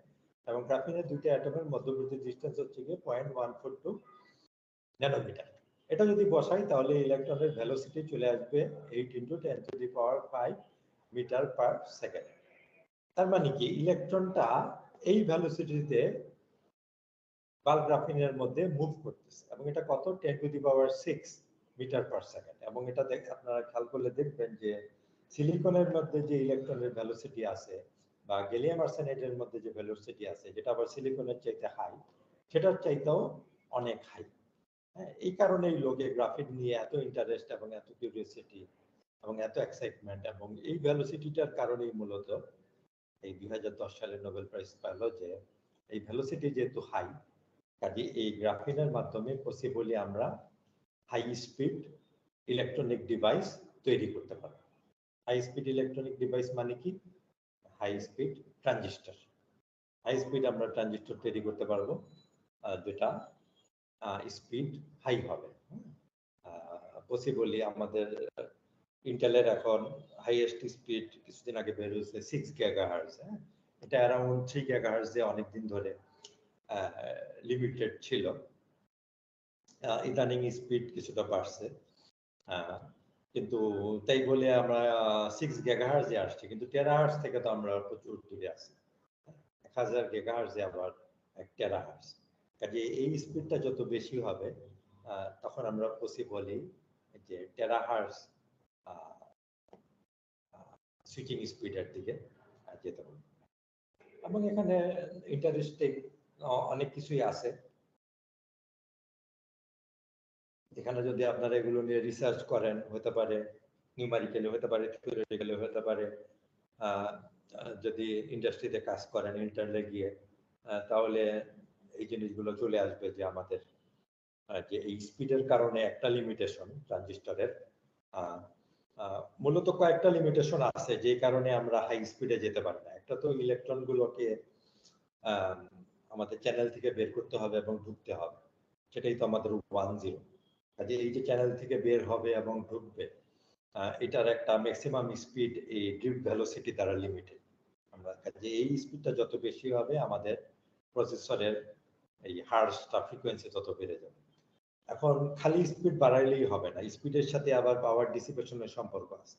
এবং গ্রাফিনের দুটো অ্যাটমের মধ্যবর্তী ডিসটেন্স হচ্ছে গিয়ে 0.142 ন্যানোমিটার। এটা যদি বসাই তাহলে ইলেকট্রনের ভেলোসিটি চলে আসবে 8 × 10⁵ মিটার পার সেকেন্ড। তার মানে কি ইলেকট্রনটা এই ভেলোসিটিতে বাল্ক গ্রাফিনের মধ্যে মুভ করতেছে, এবং এটা কত 10⁶ মিটার পার সেকেন্ড। এবং এটা আপনারা খেয়াল করলে দেখবেন যে সিলিকনের মধ্যে যে ইলেকট্রনের ভেলোসিটি আছে বা গ্যালিয়াম আর্সেনাইডের মধ্যে যে ভেলোসিটি আছে, যেটা আবার সিলিকনের চাইতে হাই, সেটার চাইতেও অনেক হাই। হ্যাঁ, এই কারণেই লোকে গ্রাফিন নিয়ে এত ইন্টারেস্ট এবং এত কিউরিওসিটি এবং এত এক্সাইটমেন্ট, এবং এই ভেলোসিটিটার কারণেই মূলত এই 2010 সালে নোবেল প্রাইজ পেল, যে এই ভেলোসিটি যেহেতু হাই, কাজে এই গ্রাফিনের মাধ্যমে পসিবলি আমরা হাই স্পিড ইলেকট্রনিক ডিভাইস তৈরি করতে পারবো। হাই স্পিড ইলেকট্রনিক ডিভাইস মানে কি, high speed transistor. High speed আমরা ট্রানজিস্টর তৈরি করতে পারবো যেটা স্পিড হাই হবে। পসিবলি আমাদের ইন্টেলের এখন হাইয়েস্ট স্পিড কিছুদিন আগে বের হয়েছে 6 GHz। এটা অ্যারাউন্ড 3 GHz অনেকদিন ধরে লিমিটেড ছিল। ইদানিং স্পিড কিছুটা বাড়ছে, কিন্তু তাই বলে আমরা 6 GHz আসছি, কিন্তু টেরাহার্জ থেকে তো আমরা প্রচুর দূরে আছি। 1000 GHz আবার 1 টেরাহার্জ। কাজে এই স্পিডটা যত বেশি হবে তখন আমরা পসিবলি যে টেরাহার্জ সুইচিং স্পিডের দিকে যেতে হবে। এবং এখানে ইন্টারেস্টিং অনেক কিছুই আছে। এখানে যদি আপনারা এগুলো নিয়ে রিসার্চ করেন, হতে পারে নিউমেরিক্যালি, হতে পারে থিওরিটিক্যালি, হতে পারে যদি ইন্ডাস্ট্রিতে কাজ করেন ইন্টারনে গিয়ে, তাহলে এই জিনিসগুলো চলে আসবে যে আমাদের যে এই স্পিডের কারণে একটা লিমিটেশন ট্রানজিস্টরের, মূলত কয়েকটা লিমিটেশন আছে যে কারণে আমরা হাই স্পিডে যেতে পারি না। একটা তো ইলেকট্রনগুলোকে আমাদের চ্যানেল থেকে বের করতে হবে এবং ঢুকতে হবে, সেটাই তো আমাদের 1-0। কাজে এই যে চ্যানেল থেকে বের হবে এবং ঢুকবে, এটার একটা ম্যাক্সিমাম স্পিড এই ড্রিফট ভেলোসিটি দ্বারা লিমিটেড। আমরা কাজে এই স্পিডটা যত বেশি হবে আমাদের প্রসেসরের এই হার্সটা ফ্রিকোয়েন্সি তত বেড়ে যাবে। এখন খালি স্পিড বাড়াইলেই হবে না, স্পিডের সাথে আবার পাওয়ার ডিসিপেশনের সম্পর্ক আছে।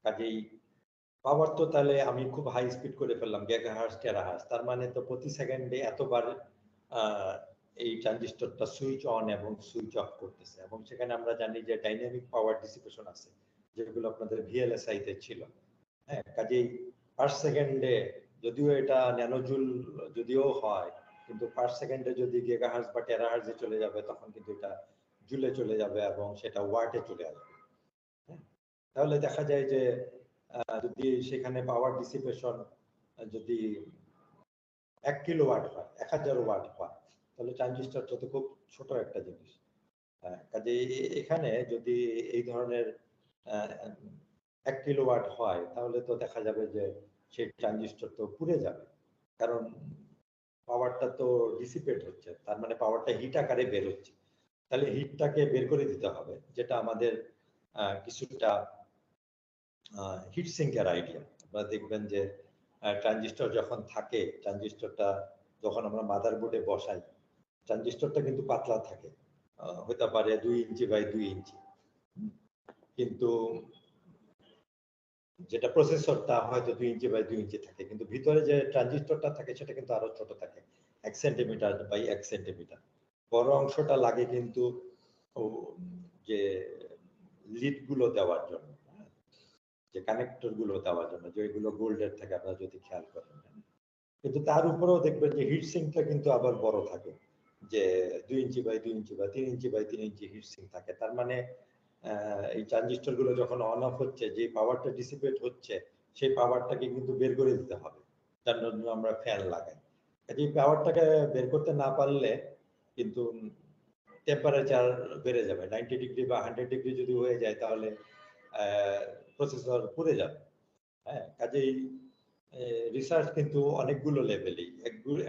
কাজেই পাওয়ার তো তাহলে আমি খুব হাই স্পিড করে ফেললাম, গিগাহার্টজ টেরাহার্টজ, তার মানে তো প্রতি সেকেন্ডে এতবার এই ট্রানজিস্টরটা সুইচ অন এবং সুইচ অফ করতেছে। এবং সেখানে আমরা জানি যে ডাইনামিক পাওয়ার ডিসিপেশন আছে, যেগুলো আপনাদের ভিএলএসআই তে ছিল। হ্যাঁ, কাজেই পার সেকেন্ডে যদিও এটা ন্যানোজুল যদিও হয়, কিন্তু পার সেকেন্ডে যদি গিগাহার্টজ বা টেরাহার্টজে চলে যাবে তখন কিন্তু এটা জুলে চলে যাবে এবং সেটা ওয়াটে চলে আসবে। হ্যাঁ, তাহলে দেখা যায় যে যদি সেখানে পাওয়ার ডিসিপেশন যদি 1 কিলোওয়াট হয়, 1000 ওয়াট হয়, তাহলে ট্রানজিস্টরটা তো খুব ছোট একটা জিনিস। কাজে এখানে যদি এই ধরনের 1 কিলোওয়াট হয়, তাহলে তো দেখা যাবে যে সেই ট্রানজিস্টর তো পুড়ে যাবে, কারণ পাওয়ারটা তো ডিসিপেট হচ্ছে, তার মানে পাওয়ারটা হিট আকারে বের হচ্ছে। তাহলে হিটটাকে বের করে দিতে হবে, যেটা আমাদের কিছুটা হিট সিঙ্কের আইডিয়া। আপনারা দেখবেন যে ট্রানজিস্টর যখন থাকে, ট্রানজিস্টরটা যখন আমরা মাদারবোর্ডে বসাই, ট্রানজিস্টরটা কিন্তু পাতলা থাকে, হতে পারে 2 ইঞ্চি বাই 2 ইঞ্চি, কিন্তু যেটা প্রসেসরটা হয়তো 2 ইঞ্চি বাই 2 ইঞ্চি থাকে, কিন্তু ভিতরে যে ট্রানজিস্টরটা থাকে সেটা কিন্তু আরো ছোট থাকে, 1 সেন্টিমিটার বাই 1 সেন্টিমিটার। বড় অংশটা লাগে কিন্তু যে লিড গুলো দেওয়ার জন্য, যে কানেক্টর গুলো দেওয়ার জন্য, যেগুলো গোল্ডের থাকে, আপনারা যদি খেয়াল করেন। কিন্তু তার উপরেও দেখবেন যে হিট সিঙ্কটা কিন্তু আবার বড় থাকে, যে 2 ইঞ্চি বাই 2 ইঞ্চি বা 3 inch by 3 inch hit sync থাকে। তার মানে এই ট্রানজিস্টর গুলো যখন অন অফ হচ্ছে, যে পাওয়ারটা ডিসিপেট হচ্ছে, সেই পাওয়ারটাকে কিন্তু বের করে দিতে হবে, তার জন্য আমরা ফ্যান লাগাই। এই পাওয়ারটাকে বের করতে না পারলে কিন্তু টেম্পারেচার বেড়ে যাবে, 90 ডিগ্রি বা 100 ডিগ্রি যদি হয়ে যায়, তাহলে প্রসেসর পুড়ে যাবে। হ্যাঁ, কাজেই রিসার্চ কিন্তু অনেকগুলো লেভেলেই।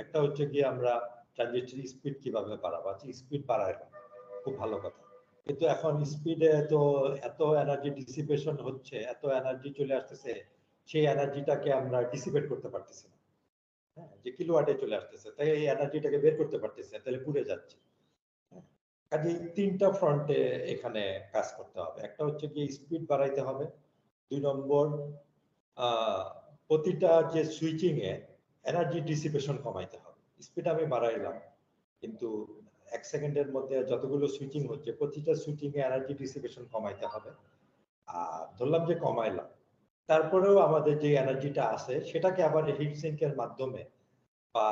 একটা হচ্ছে কি আমরা ট্রানজিস্টর স্পিড কিভাবে বাড়াবো, স্পিড বাড়ায় খুব ভালো কথা, কিন্তু এখন স্পিডে তো এত এনার্জি ডিসিপেশন হচ্ছে, এত এনার্জি চলে আসতেছে, সেই এনার্জিটাকে আমরা ডিসিপেট করতে পারতেছি না। হ্যাঁ, যে কিলোওয়াটে চলে আসতেছে, তাই এই এনার্জিটাকে বের করতে পারতেছি না, তাহলে পুড়ে যাচ্ছে। কাজে 3টা ফ্রন্টে এখানে কাজ করতে হবে। একটা হচ্ছে কি স্পিড বাড়াইতে হবে, 2 নম্বর প্রতিটা যে সুইচিং এ এনার্জি ডিসিপেশন কমাইতে হবে। স্পিড আমি বাড়াইলাম, কিন্তু 1 সেকেন্ডের মধ্যে যতগুলো সুইচিং হচ্ছে, প্রতিটা সুইচিং এ এনার্জি ডিসিপেশন কমাইতে হবে। আর ধরলাম যে কমাইলাম, তারপরেও আমাদের যে এনার্জিটা আছে সেটাকে আবার হিট সিঙ্কের মাধ্যমে বা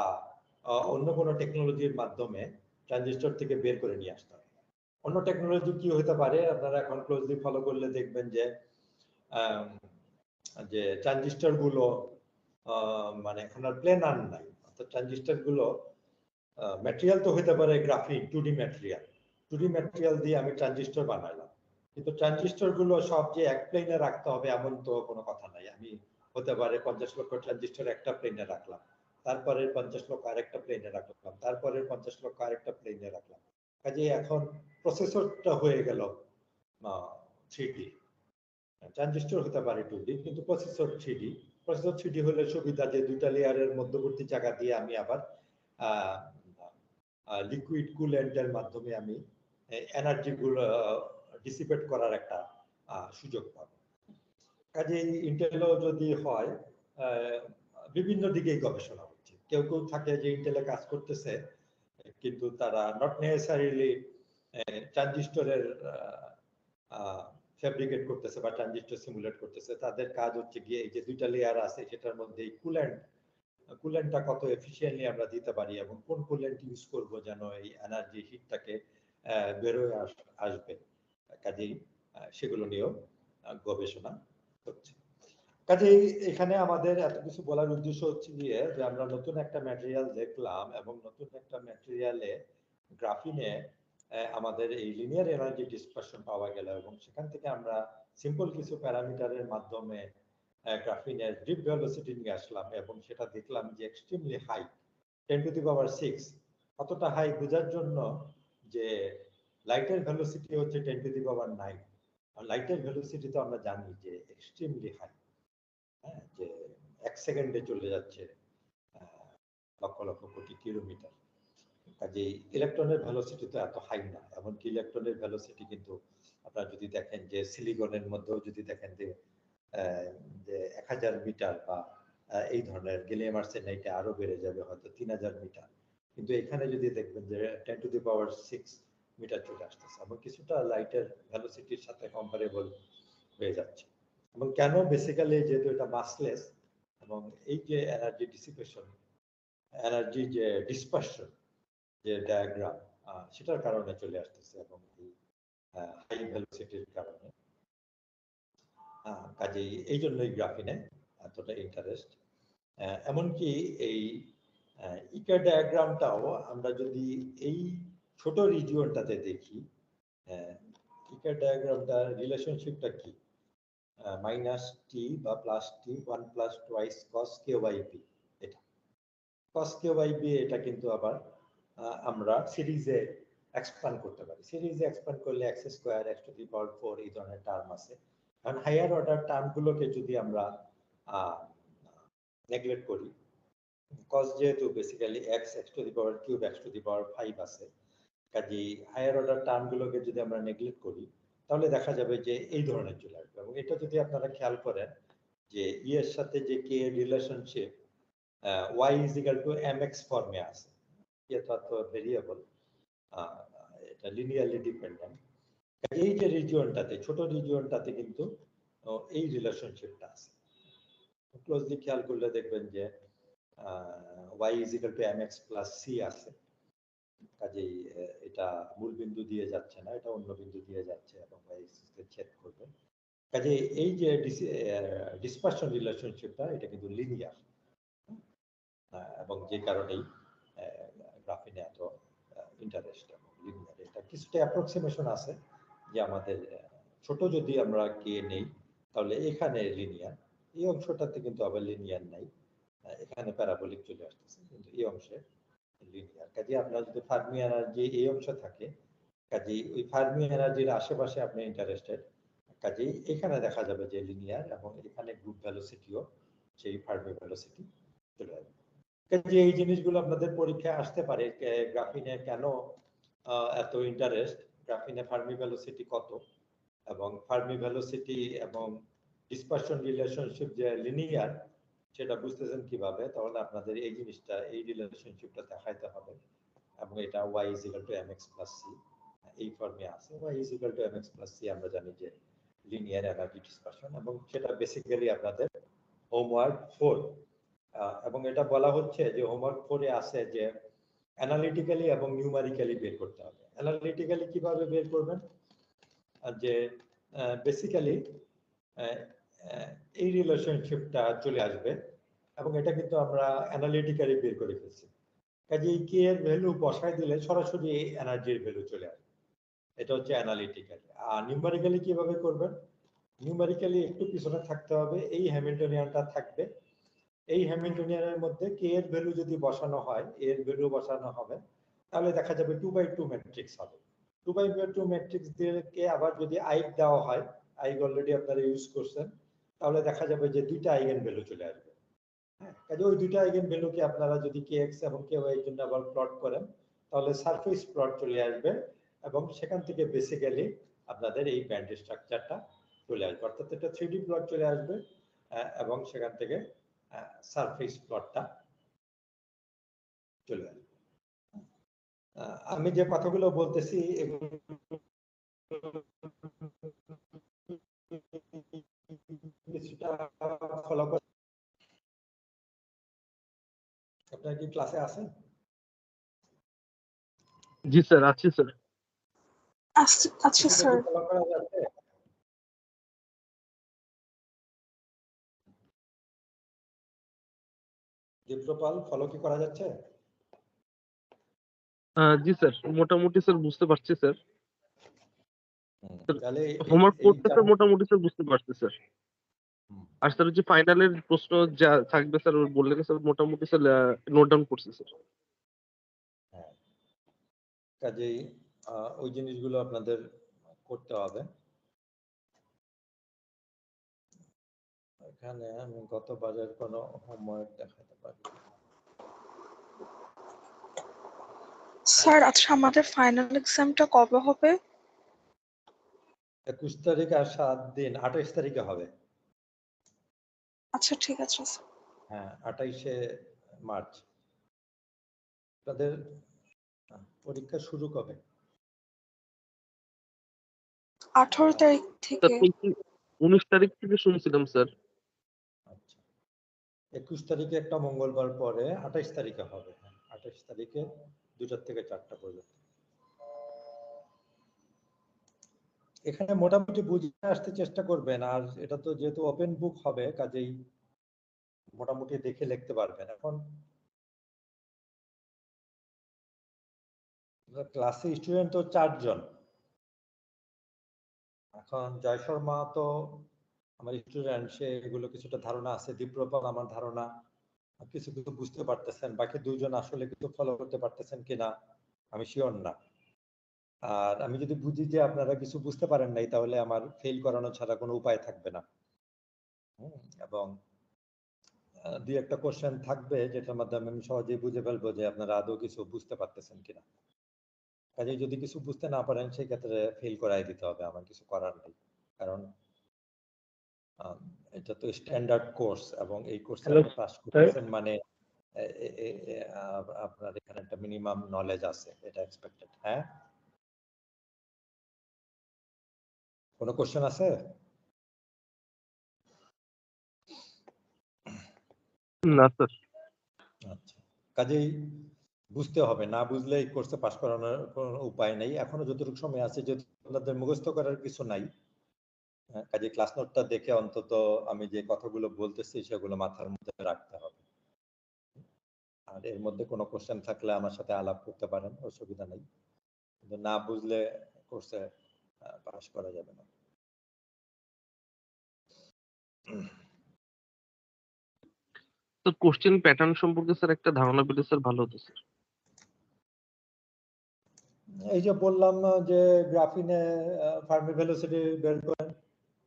অন্য কোনো টেকনোলজির মাধ্যমে ট্রানজিস্টর থেকে বের করে নিয়ে আসতে হবে। অন্য টেকনোলজি কি হতে পারে, আপনারা এখন ক্লোজলি ফলো করলে দেখবেন যে যে ট্রানজিস্টর গুলো মানে এখন আর প্লেনার নাই, অর্থাৎ ট্রানজিস্টর গুলো ম্যাটেরিয়াল তো হতে পারে graphene, 2D material, 2D material দিয়ে আমি ট্রানজিস্টর বানাইলাম, কিন্তু ট্রানজিস্টর গুলো সব যে এক প্লেনে রাখতে হবে এমন তো কোনো কথা নাই। আমি হতে পারে 50 লক্ষ ট্রানজিস্টর একটা প্লেনে রাখলাম, তারপরে 50 লক্ষ আরেকটা প্লেনে রাখলাম, তারপরে 50 লক্ষ আরেকটা প্লেনে রাখলাম। কাজে এখন প্রসেসরটা হয়ে গেল 3D, ট্রানজিস্টর হতে পারে 2D, কিন্তু প্রসেসর 3D। প্রসেসর 3D হলে সুবিধা যে দুইটা লেয়ারের মধ্যবর্তী জায়গা দিয়ে আমি আবার লিকুইড কুলেন্টের মাধ্যমে আমি এনার্জি গুলো ডিসিপেট করার একটা সুযোগ পাবো। কাজে ইন্টেলও যদি হয়, বিভিন্ন দিকেই গবেষণা হচ্ছে। কেউ কেউ থাকে যে ইন্টেলে কাজ করতেছে, কিন্তু তারা নট নেসেসারিলি ট্রানজিস্টরের ফ্যাব্রিকেট করতেছে বা ট্রানজিস্টর সিমুলেট করতেছে, তাদের কাজ হচ্ছে গিয়ে এই যে দুইটা লেয়ার আছে সেটার মধ্যে কুলেন্টটা কত এফিশিয়েন্টলি আমরা দিতে পারি এবং কোন কুলেন্ট ইউজ করব যেন এই এনার্জি হিটটাকে বেরোয় আসবে। কাজেই সেগুলো নিয়েও গবেষণা হচ্ছে। কাজেই এখানে আমাদের এত কিছু বলার উদ্দেশ্য হচ্ছে গিয়ে যে আমরা নতুন একটা ম্যাটেরিয়াল দেখলাম এবং নতুন একটা ম্যাটেরিয়ালে গ্রাফিনে আমাদের এই লিনিয়ার এনার্জি ডিসপারশন পাওয়া গেল এবং সেখান থেকে আমরা সিম্পল কিছু প্যারামিটারের মাধ্যমে গ্রাফিনের ড্রিপ ভেলোসিটি নিয়ে আসলাম এবং সেটা দেখলাম যে এক্সট্রিমলি হাই 10⁶। কতটা হাই বোঝার জন্য যে লাইটের ভেলোসিটি হচ্ছে 10⁹, আর লাইটের ভেলোসিটি তো আমরা জানি যে এক্সট্রিমলি হাই, হ্যাঁ, যে 1 সেকেন্ডে চলে যাচ্ছে লক্ষ লক্ষ কোটি কিলোমিটার। কাজেই ইলেকট্রনের ভেলোসিটি তো এত হাই না, এমনকি ইলেকট্রনের ভেলোসিটি কিন্তু আপনারা যদি দেখেন যে সিলিকনের মধ্যেও যদি দেখেন যে 1000 মিটার বা এই ধরনের গ্যালিয়াম আর্সেনাইডে আরো বেড়ে যাবে হয়তো 3000 মিটার, কিন্তু এখানে যদি দেখবেন যে 10⁶ মিটার চলে আসতেছে এবং কিছুটা লাইটের ভেলোসিটির সাথে কম্পারেবল হয়ে যাচ্ছে। এবং কেন? বেসিক্যালি যেহেতু এটা মাসলেস এবং এই যে এনার্জি ডিসিপেশন, এনার্জি যে ডিসপারশন যে ডায়াগ্রাম, সেটার কারণে চলে আসতেছে এবং এই হাই ভেলোসিটির কারণে। কাজেই এই জন্যই গ্রাফিনে এতটা ইন্টারেস্ট। এমনকি এই ইকা ডায়াগ্রামটাও আমরা যদি এই ছোট রিজিয়নটাতে দেখি, ইকা ডায়াগ্রামটা রিলেশনশিপটা কি? মাইনাস টি বা plus t 1 plus twice cos k by p, এটা কস কে বাই পি, এটা কিন্তু আবার আমরা সিরিজে এক্সপ্যান্ড করতে পারি। সিরিজে এক্সপ্যান্ড করলে x square, x to the power 4 এই ধরনের টার্ম আছে। কারণ হায়ার অর্ডার টার্মগুলোকে যদি আমরা নেগলেক্ট করি, কস যেহেতু basically x, x to the power cube, x to the power 5 আছে, কাজেই হায়ার অর্ডার টার্মগুলোকে যদি আমরা নেগলেক্ট করি তাহলে দেখা যাবে যে এই ধরনের চলে আসবে। এবং এটা যদি আপনারা খেয়াল করেন যে ই এর সাথে যে কে এর relationship y is equal to mx ফর্মে আছে, এটা তো ভেরিয়েবল, এটা লিনিয়ারলি ডিপেন্ডেন্ট। এই যে রিজিয়নটাতে, ছোট রিজিয়নটাতে কিন্তু এই রিলেশনশিপটা আছে। ক্লোজলি খেয়াল করলে দেখবেন যে y is equal to mx plus c আছে। কাজেই এটা মূল বিন্দু দিয়ে যাচ্ছে না, এটা অন্য বিন্দু দিয়ে যাচ্ছে এবং y কে ছেদ করবে। কাজেই এই যে ডিসপারশন রিলেশনশিপটা, এটা কিন্তু লিনিয়ার এবং যে কারণেই গ্রাফিনে এত ইন্টারেস্ট এবং লিনিয়ার। এটা কিছুটা অ্যাপ্রক্সিমেশন আছে যে আমাদের ছোট যদি আমরা কে নেই তাহলে এখানে লিনিয়ার, এই অংশটাতে কিন্তু আবার লিনিয়ার নাই, এখানে প্যারাবোলিক চলে আসতেছে, কিন্তু এই অংশে লিনিয়ার। কাজে আপনার যদি ফার্মি এনার্জি এই অংশ থাকে, কাজেই ওই ফার্মি এনার্জির আশেপাশে আপনি ইন্টারেস্টেড, কাজেই এখানে দেখা যাবে যে লিনিয়ার এবং এখানে গ্রুপ ভেলোসিটিও সেই ফার্মি ভেলোসিটি চলে আসবে। কাজে এই জিনিসগুলো আপনাদের পরীক্ষায় আসতে পারে, গ্রাফিনে কেন এত ইন্টারেস্ট, গ্রাফিনে ফার্মি ভেলোসিটি কত, এবং ফার্মি ভেলোসিটি এবং ডিসপারশন রিলেশনশিপ যে লিনিয়ার সেটা বুঝতেছেন কিভাবে, তাহলে আপনাদের এই জিনিসটা, এই রিলেশনশিপটা দেখাইতে হবে। এবং এটা y is equal to mx plus c এই ফর্মে আছে। y is equal to mx plus c আমরা জানি যে লিনিয়ার এনার্জি ডিসপারশন, এবং সেটা বেসিক্যালি আপনাদের হোমওয়ার্ক 4, এবং এটা বলা হচ্ছে যে হোমওয়ার্ক 4 এ আছে যে অ্যানালিটিক্যালি এবং নিউমেরিক্যালি বের করতে হবে। অ্যানালিটিক্যালি কিভাবে বের করবেন? যে বেসিক্যালি এই রিলেশনশিপটা চলে আসবে এবং এটা কিন্তু আমরা অ্যানালিটিক্যালি বের করে ফেলছি। কাজে কে এর ভ্যালু বসায় দিলে সরাসরি এনার্জির ভ্যালু চলে আসবে, এটা হচ্ছে অ্যানালিটিক্যালি। আর নিউমেরিক্যালি কিভাবে করবেন? নিউমেরিক্যালি একটু পিছনে থাকতে হবে, এই হ্যামিল্টনিয়ানটা থাকবে, এই হ্যামিল্টনিয়ানের মধ্যে কে এর ভ্যালু যদি বসানো হয়, এর ভ্যালু বসানো হবে, তাহলে দেখা যাবে 2/2 ম্যাট্রিক্স হবে। 2/2 ম্যাট্রিক্স দিয়ে কে আবার যদি আইক দেওয়া হয়, আইক অলরেডি আপনারা ইউজ করছেন, তাহলে দেখা যাবে যে দুইটা আইগেন ভ্যালু চলে আসবে। হ্যাঁ, কাজে ওই দুইটা আইগেন ভ্যালুকে আপনারা যদি কে এক্স এবং কে ওয়াই এর জন্য আবার প্লট করেন, তাহলে সারফেস প্লট চলে আসবে এবং সেখান থেকে বেসিক্যালি আপনাদের এই ব্যান্ড স্ট্রাকচারটা চলে আসবে, অর্থাৎ এটা 3D প্লট চলে আসবে এবং সেখান থেকে সারফেস প্লটটা চলে আসবে। আমি যে কথাগুলো বলতেছি এগুলো কিছুটা ফলো করে আপনারা কি ক্লাসে আছেন? জি স্যার, আছি স্যার। আচ্ছা স্যার। ফলো করা যাচ্ছে? দীপ্রপাল ফলো কি করা যাচ্ছে? জি স্যার, মোটামুটি স্যার বুঝতে পারছি স্যার। তাহলে হোমওয়ার্ক করতে স্যার মোটামুটি স্যার বুঝতে পারছি স্যার। আর স্যার যে ফাইনালের প্রশ্ন যা থাকবে স্যার বললেন স্যার, মোটামুটি স্যার নোট ডাউন করছি স্যার। হ্যাঁ, কাজেই ওই জিনিসগুলো আপনাদের করতে হবে। এখানে আমি গতবারের কোনো হোমওয়ার্ক দেখাতে পারি। স্যার আচ্ছা, আমাদের ফাইনাল এক্সামটা কবে হবে? 21 তারিখ আর 7 দিন, 28 তারিখে হবে। আচ্ছা ঠিক আছে স্যার। হ্যাঁ, 28শে মার্চ। আপনাদের পরীক্ষা শুরু কবে? 18 তারিখ থেকে। স্যার 19 তারিখ থেকে শুনছিলাম স্যার। আচ্ছা, 21 তারিখে একটা মঙ্গলবার পরে 28 তারিখে হবে। 28 তারিখে 2টা থেকে 4টা পর্যন্ত। এখানে মোটামুটি বুঝে আসতে চেষ্টা করবেন, আর এটা তো যেহেতু ওপেন বুক হবে কাজেই মোটামুটি দেখে লিখতে পারবেন। এখন ক্লাসে স্টুডেন্ট তো 4 জন। এখন জয় শর্মা তো আমার স্টুডেন্ট, সে এগুলো কিছুটা ধারণা আছে। দীপ্রপাল আমার ধারণা কিছু কিছু বুঝতে পারতেছেন, বাকি 2 জন আসলে কিছু ফলো করতে পারতেছেন কিনা আমি শিওর না। আর আমি যদি বুঝি যে আপনারা কিছু বুঝতে পারেন নাই, তাহলে আমার ফেল করানো ছাড়া কোনো উপায় থাকবে না। এবং 2-একটা কোশ্চেন থাকবে যেটার মাধ্যমে আমি সহজেই বুঝে ফেলবো যে আপনারা আদৌ কিছু বুঝতে পারতেছেন কিনা। কাজে যদি কিছু বুঝতে না পারেন সেই ক্ষেত্রে ফেল করাই দিতে হবে, আমার কিছু করার নেই। কারণ এটা তো স্ট্যান্ডার্ড কোর্স এবং এই কোর্সে আপনি পাস করতেছেন মানে আপনার এখানে একটা মিনিমাম নলেজ আছে, এটা এক্সপেক্টেড। হ্যাঁ, কোনো কোশ্চেন আছে? না স্যার। আচ্ছা, কাজেই বুঝতে হবে, না বুঝলে এই কোর্সে পাস করানোর কোনো উপায় নেই। এখনো যতটুকু সময় আছে, যদি আপনাদের মুখস্থ করার কিছু নাই, কাজে ক্লাস নোটটা দেখে অন্তত আমি যে কথাগুলো বলতেছি সেগুলো মাথার মধ্যে রাখতে হবে। আর এর মধ্যে কোনো কোশ্চেন থাকলে আমার সাথে আলাপ করতে পারেন, অসুবিধা নেই। কিন্তু না বুঝলে কোর্সে পাস করা যাবে না। তো কোশ্চেন প্যাটার্ন সম্পর্কে স্যার একটা ধারণা পেলে স্যার ভালো হতো স্যার। এই যে বললাম যে গ্রাফিনে ফার্মি ভেলোসিটি বের করেন,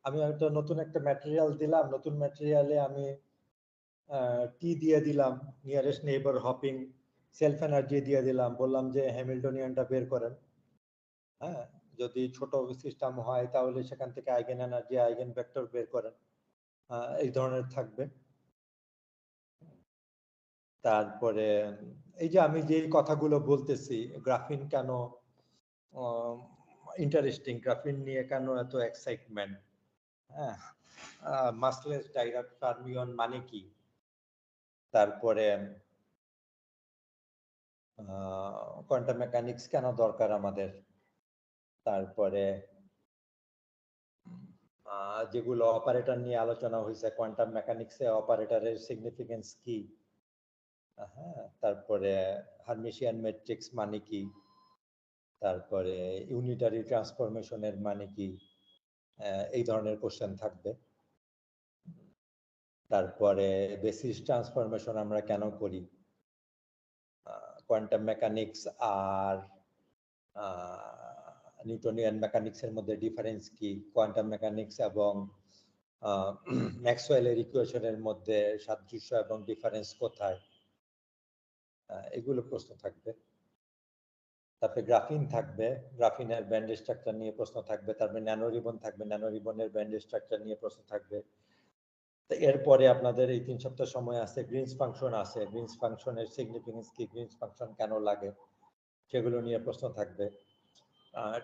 আমি একটা নতুন একটা ম্যাটেরিয়াল দিলাম, নতুন ম্যাটেরিয়ালে আমি টি দিয়ে দিলাম, nearest neighbour hopping, self energy দিয়ে দিলাম, বললাম যে হ্যামিল্টনিয়ানটা বের করেন। হ্যাঁ, যদি ছোট সিস্টেম হয় তাহলে সেখান থেকে আইগেন এনার্জি, আইগেন ভেক্টর বের করেন, এই ধরনের থাকবে। তারপরে এই যে আমি যে কথাগুলো বলতেছি, গ্রাফিন কেন ইন্টারেস্টিং, গ্রাফিন নিয়ে কেন এত এক্সাইটমেন্ট, হ্যাঁ, মাসলেস ডাইরাক ফার্মিয়ন মানে কি, তারপরে কোয়ান্টাম মেকানিক্স কেন দরকার আমাদের, তারপরে যেগুলো অপারেটর নিয়ে আলোচনা হয়েছে, কোয়ান্টাম মেকানিক্সে অপারেটরের সিগনিফিকেন্স কি, হ্যাঁ, তারপরে হার্মিশিয়ান ম্যাট্রিক্স মানে কি, তারপরে ইউনিটারি ট্রান্সফরমেশনের মানে কি, এই ধরনের কোশ্চেন থাকবে। তারপরে বেসিস ট্রান্সফরমেশন আমরা কেন করি, কোয়ান্টাম মেকানিক্স আর নিউটনিয়ান মেকানিক্সের মধ্যে ডিফারেন্স কি, কোয়ান্টাম মেকানিক্স এবং ম্যাক্সওয়েলের ইকুয়েশনের মধ্যে সাদৃশ্য এবং ডিফারেন্স কোথায়, এগুলো প্রশ্ন থাকবে। তারপরে গ্রাফিন থাকবে, গ্রাফিনের ব্যান্ড স্ট্রাকচার নিয়ে প্রশ্ন থাকবে। তারপরে ন্যানো রিবন থাকবে, ন্যানো রিবনের ব্যান্ড স্ট্রাকচার নিয়ে প্রশ্ন থাকবে। তো এরপরে আপনাদের এই 3 সপ্তাহ সময় আছে, গ্রিনস ফাংশন আছে, গ্রিনস ফাংশনের সিগনিফিকেন্স কি, গ্রিনস ফাংশন কেন লাগে, সেগুলো নিয়ে প্রশ্ন থাকবে।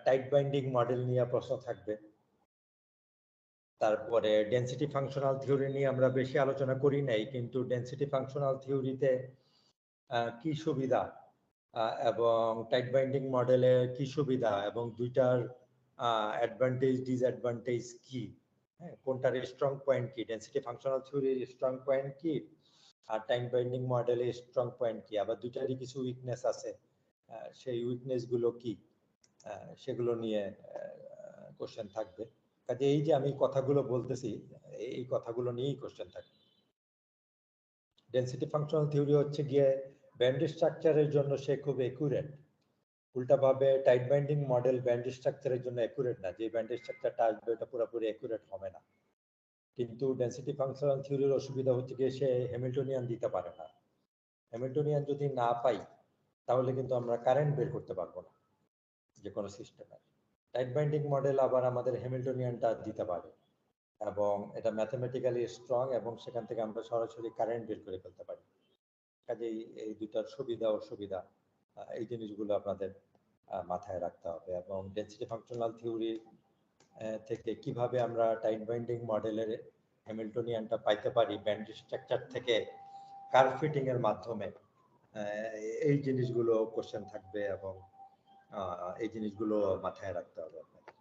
টাইট বাইন্ডিং মডেল নিয়ে প্রশ্ন থাকবে। তারপরে ডেনসিটি ফাংশনাল থিওরি নিয়ে আমরা বেশি আলোচনা করি নাই, কিন্তু ডেনসিটি ফাংশনাল থিওরিতে কি সুবিধা এবং টাইট বাইন্ডিং মডেলে কি সুবিধা এবং দুইটার অ্যাডভান্টেজ ডিসঅ্যাডভান্টেজ কি, হ্যাঁ, কোনটার স্ট্রং পয়েন্ট কি, ডেনসিটি ফাংশনাল থিওরির স্ট্রং পয়েন্ট কি আর টাইম বাইন্ডিং মডেলের স্ট্রং পয়েন্ট কি, আবার দুইটারই কিছু উইকনেস আছে, সেই উইকনেস গুলো কি, সেগুলো নিয়ে কোশ্চেন থাকবে। কাজে এই যে আমি কথাগুলো বলতেছি, এই কথাগুলো নিয়েই কোশ্চেন থাকবে। ডেনসিটি ফাংশনাল থিওরি হচ্ছে গিয়ে ব্যান্ড স্ট্রাকচারের জন্য সে খুব একুরেট, উল্টাভাবে টাইট বাইন্ডিং মডেল ব্যান্ড স্ট্রাকচারের জন্য একুরেট না, যে ব্যান্ড স্ট্রাকচারটা আসবে এটা পুরোপুরি একুরেট হবে না। কিন্তু ডেনসিটি ফাংশনাল থিওরির অসুবিধা হচ্ছে গিয়ে সে হ্যামিল্টনিয়ান দিতে পারে না। হ্যামিল্টনিয়ান যদি না পাই তাহলে কিন্তু আমরা কারেন্ট বের করতে পারবো না যে কোনো সিস্টেমে। টাইট বাইন্ডিং মডেল আবার আমাদের হ্যামিল্টনিয়ানটা দিতে পারে এবং এটা ম্যাথমেটিক্যালি স্ট্রং এবং সেখান থেকে আমরা সরাসরি কারেন্ট বের করে ফেলতে পারি। কাজেই এই দুটার সুবিধা অসুবিধা এই জিনিসগুলো আপনাদের মাথায় রাখতে হবে। এবং ডেনসিটি ফাংশনাল থিওরি থেকে কিভাবে আমরা টাইট বাইন্ডিং মডেলের হ্যামিল্টনিয়ানটা পাইতে পারি ব্যান্ড স্ট্রাকচার থেকে কার্ভ ফিটিং এর মাধ্যমে, এই জিনিসগুলো কোশ্চেন থাকবে এবং এই জিনিসগুলো মাথায় রাখতে হবে আপনাদের।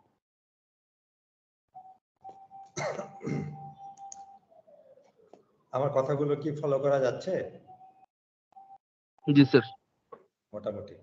আমার কথাগুলো কি ফলো করা যাচ্ছে? জি স্যার। মোটামুটি।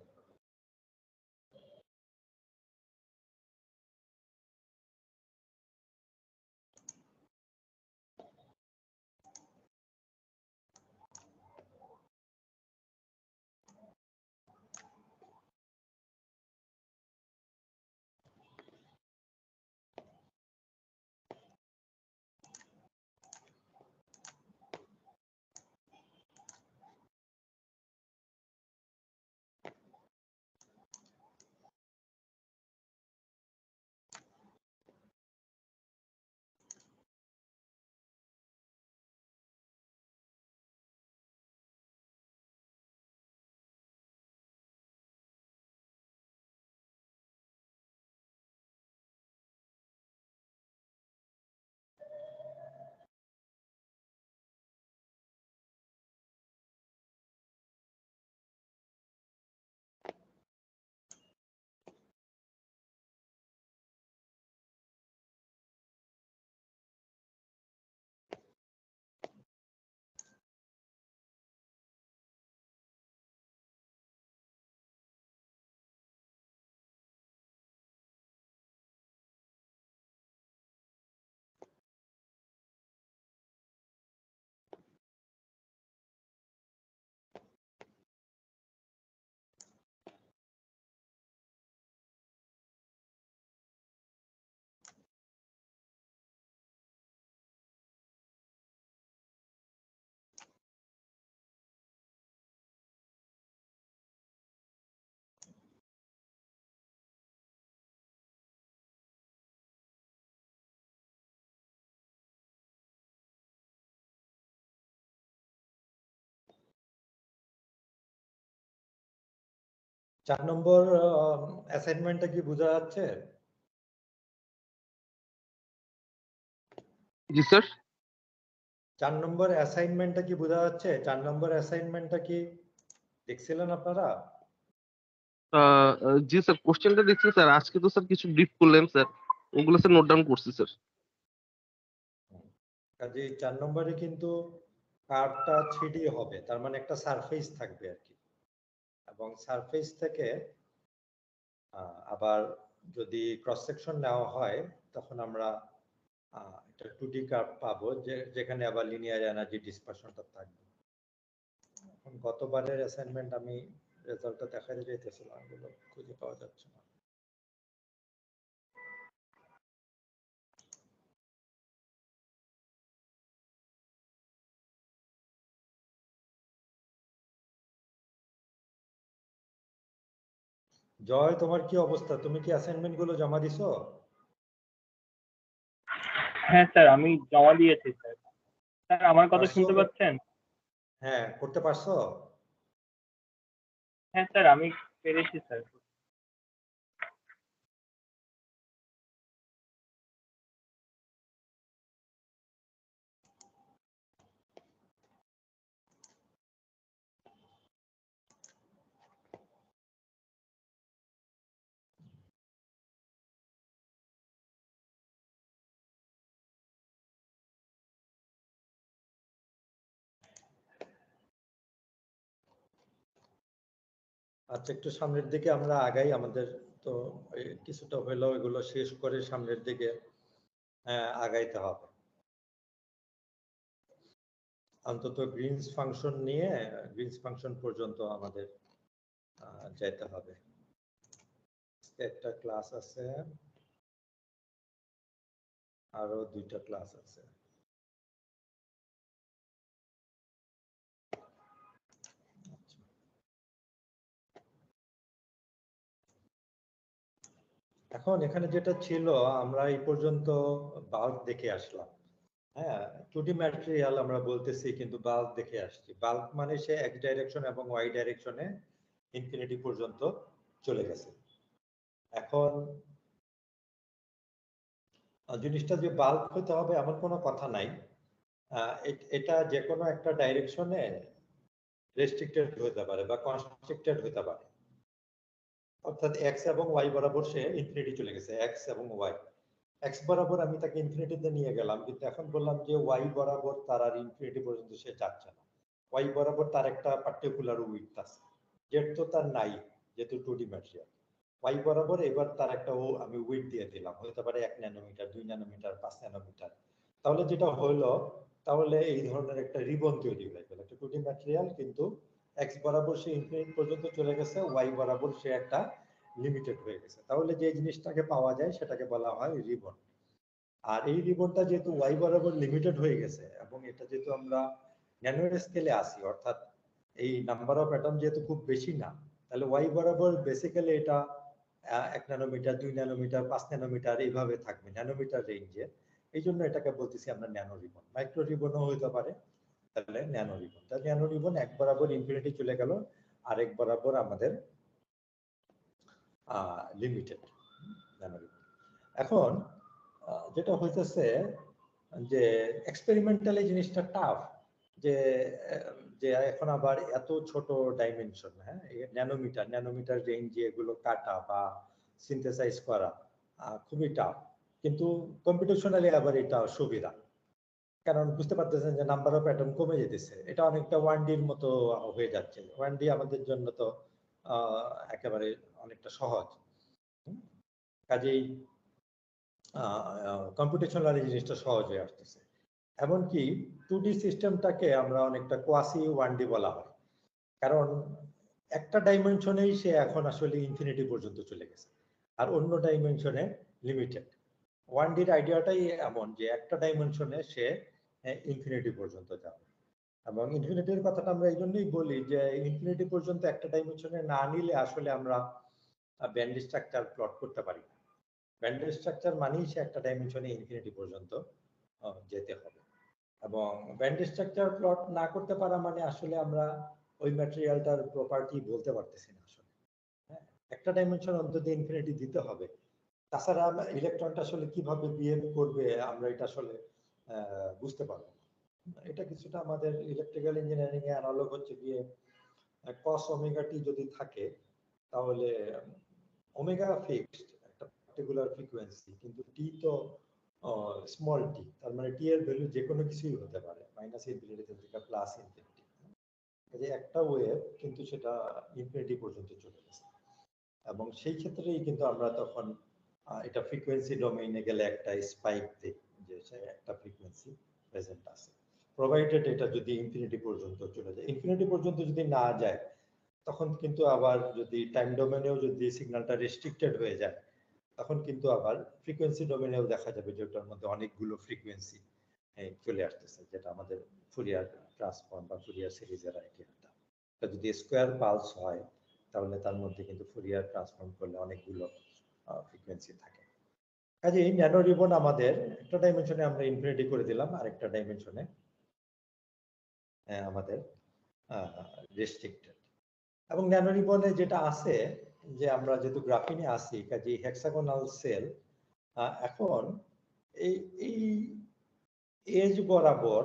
চার নম্বর অ্যাসাইনমেন্টটা কি বোঝা যাচ্ছে? জি স্যার। 4 নম্বর অ্যাসাইনমেন্টটা কি বোঝা যাচ্ছে? 4 নম্বর অ্যাসাইনমেন্টটা কি দেখছিলেন আপনারা? জি স্যার, কোশ্চেনটা দেখছি স্যার। আজকে তো স্যার কিছু ব্রিফ করলেন স্যার, ওগুলো স্যার নোট ডাউন করছি স্যার। কাজে 4 নম্বরে কিন্তু কার্ভটা 3D হবে, তার মানে একটা সারফেস থাকবে আর কি। এবং সারফেস থেকে আবার যদি ক্রস সেকশন নেওয়া হয় তখন আমরা একটা 2D কার্ভ পাবো, যেখানে আবার লিনিয়ার এনার্জি ডিসপারশনটা থাকবে। এখন গতবারের অ্যাসাইনমেন্ট আমি রেজাল্টটা দেখাতে চাইতেছিলাম, এগুলো খুঁজে পাওয়া যাচ্ছে না। জয়, তোমার কি অবস্থা? তুমি কি অ্যাসাইনমেন্ট গুলো জমা দিছো? হ্যাঁ স্যার, আমি জমা দিয়েছি স্যার। স্যার আমার কথা শুনতে পাচ্ছেন? হ্যাঁ, করতে পারছো? হ্যাঁ স্যার, আমি পেরেছি স্যার। আচ্ছা, একটু সামনের দিকে আমরা আগাই। আমাদের তো কিছুটা হলেও এগুলো শেষ করে সামনের দিকে আগাইতে হবে। অন্তত গ্রিনস ফাংশন নিয়ে গ্রিনস ফাংশন পর্যন্ত আমাদের যেতে হবে। একটা ক্লাস আছে, আরো 2টা ক্লাস আছে। এখন এখানে যেটা ছিল, আমরা এই পর্যন্ত বাল্ক দেখে আসলাম। হ্যাঁ, 2D ম্যাটেরিয়াল আমরা বলতেছি, কিন্তু বাল্ক দেখে আসছি। বাল্ক মানে সে এক্স ডাইরেকশন এবং ওয়াই ডাইরেকশনে ইনফিনিটি পর্যন্ত চলে গেছে। এখন জিনিসটা যে বাল্ক হতে হবে এমন কোনো কথা নাই। এটা যে কোনো একটা ডাইরেকশনে রেস্ট্রিক্টেড হতে পারে বা কনস্ট্রিক্টেড হতে পারে। অর্থাৎ এক্স এবং ওয়াই বরাবর সে ইনফিনিটি চলে গেছে, এক্স এবং ওয়াই। এক্স বরাবর আমি তাকে ইনফিনিটিতে নিয়ে গেলাম, কিন্তু এখন বললাম যে ওয়াই বরাবর তার আর ইনফিনিটি পর্যন্ত সে যাচ্ছে না। ওয়াই বরাবর তার একটা পার্টিকুলার উইডথ আছে, জেড তো তার নাই যেহেতু 2D ম্যাটেরিয়াল। ওয়াই বরাবর এবার তার একটা আমি উইডথ দিয়ে দিলাম, হতে পারে 1 ন্যানোমিটার, 2 ন্যানোমিটার, 5 ন্যানোমিটার। তাহলে যেটা হলো, তাহলে এই ধরনের একটা রিবন তৈরি হয়ে গেল, একটা 2D ম্যাটেরিয়াল, কিন্তু এক্স বরাবর সে ইনফিনিটি পর্যন্ত চলে গেছে, ওয়াই বরাবর সে একটা লিমিটেড হয়ে গেছে। তাহলে যে জিনিসটাকে পাওয়া যায় সেটাকে বলা হয় রিবন। আর এই রিবনটা যেহেতু ওয়াই বরাবর লিমিটেড হয়ে গেছে, এবং এটা যেহেতু আমরা ন্যানো স্কেলে আসি, অর্থাৎ এই নাম্বার অফ অ্যাটম যেহেতু খুব বেশি না, তাহলে ওয়াই বরাবর বেসিক্যালি এটা 1 ন্যানোমিটার, 2 ন্যানোমিটার, 5 ন্যানোমিটার এইভাবে থাকবে, ন্যানোমিটার রেঞ্জে। এই জন্য এটাকে বলতেছি আমরা ন্যানো রিবন। মাইক্রো রিবনও হতে পারে, তাহলে ন্যানো রিবন। তাহলে ন্যানো রিবন এক বরাবর ইনফিনিটি চলে গেল, আরেক বরাবর আমাদের লিমিটেড ন্যানো রিবন। এখন যেটা হইতেছে যে এক্সপেরিমেন্টাল এই জিনিসটা টাফ, যে যে এখন আবার এত ছোট ডাইমেনশন, হ্যাঁ, ন্যানোমিটার রেঞ্জে এগুলো কাটা বা সিনথেসাইজ করা খুবই টাফ। কিন্তু কম্পিটিশনালি আবার এটা সুবিধা, কারণ বুঝতে পারতেছেন যে নাম্বার অফ অ্যাটম কমে যেতেছে। এটা অনেকটা 1Dর মতো হয়ে যাচ্ছে। 1D আমাদের জন্য তো একেবারে অনেকটা সহজ। কাজেই কম্পিটিশনাল এই জিনিসটা সহজ হয়ে আসতেছে। এমনকি 2D সিস্টেমটাকে আমরা অনেকটা কোয়াসি 1D বলা হয়, কারণ একটা ডাইমেনশনেই সে এখন আসলে ইনফিনিটি পর্যন্ত চলে গেছে, আর অন্য ডাইমেনশনে লিমিটেড। 1Dর আইডিয়াটাই এমন যে একটা ডাইমেনশনে সে ইনফিনিটি পর্যন্ত যাবে। এবং ইনফিনিটির কথাটা আমরা এই জন্যই বলি যে ইনফিনিটি পর্যন্ত একটা ডাইমেনশনে না নিলে আসলে আমরা ব্যান্ড স্ট্রাকচার প্লট করতে পারি না। ব্যান্ড স্ট্রাকচার মানেই সে একটা ডাইমেনশনে ইনফিনিটি পর্যন্ত যেতে হবে। এবং ব্যান্ড স্ট্রাকচার প্লট না করতে পারা মানে আসলে আমরা ওই ম্যাটেরিয়ালটার প্রপার্টি বলতে পারতেছি না আসলে। হ্যাঁ, একটা ডাইমেনশন অন্তত ইনফিনিটি দিতে হবে, তাছাড়া ইলেকট্রনটা আসলে কিভাবে বিহেভ করবে আমরা এটা আসলে বুঝতে পারবো না। এটা কিছুটা আমাদের ইলেকট্রিক্যাল ইঞ্জিনিয়ারিং এ অ্যানালগ হচ্ছে গিয়ে cos ওমেগা টি যদি থাকে, তাহলে ওমেগা ফিক্সড একটা পার্টিকুলার ফ্রিকোয়েন্সি, কিন্তু টি তো স্মল টি, তার মানে টি এর ভ্যালু যে কোনো কিছুই হতে পারে, মাইনাস ইনফিনিটি থেকে প্লাস ইনফিনিটি। যে একটা ওয়েভ কিন্তু সেটা ইনফিনিটি পর্যন্ত চলে গেছে, এবং সেই ক্ষেত্রেই কিন্তু আমরা তখন এটা ফ্রিকোয়েন্সি ডোমেইনে গেলে একটা স্পাইক দিই, যে সে একটা ফ্রিকোয়েন্সি প্রেজেন্ট আছে, প্রোভাইডেড এটা যদি ইনফিনিটি পর্যন্ত চলে যায়। ইনফিনিটি পর্যন্ত যদি না যায়, তখন কিন্তু আবার যদি টাইম ডোমেনেও যদি সিগন্যালটা রেস্ট্রিক্টেড হয়ে যায়, তখন কিন্তু আবার ফ্রিকোয়েন্সি ডোমেনেও দেখা যাবে যে ওটার মধ্যে অনেকগুলো ফ্রিকোয়েন্সি চলে আসতেছে, যেটা আমাদের ফুরিয়ার ট্রান্সফর্ম বা ফুরিয়ার সিরিজের আইডিয়াটা। যদি স্কোয়ার পালস হয়, তাহলে তার মধ্যে কিন্তু ফুরিয়ার ট্রান্সফর্ম করলে অনেকগুলো ফ্রিকোয়েন্সি থাকে। কাজে এই ন্যানো রিবন আমাদের একটা ডাইমেনশনে আমরা ইনফিনিটি করে দিলাম, আর একটা ডাইমেনশনে আমাদের রেস্ট্রিক্টেড। এবং ন্যানো রিবনে যেটা আছে, যে আমরা যেহেতু গ্রাফিনে আসি, কাজে হেক্সাগোনাল সেল, এখন এই এই এজ বরাবর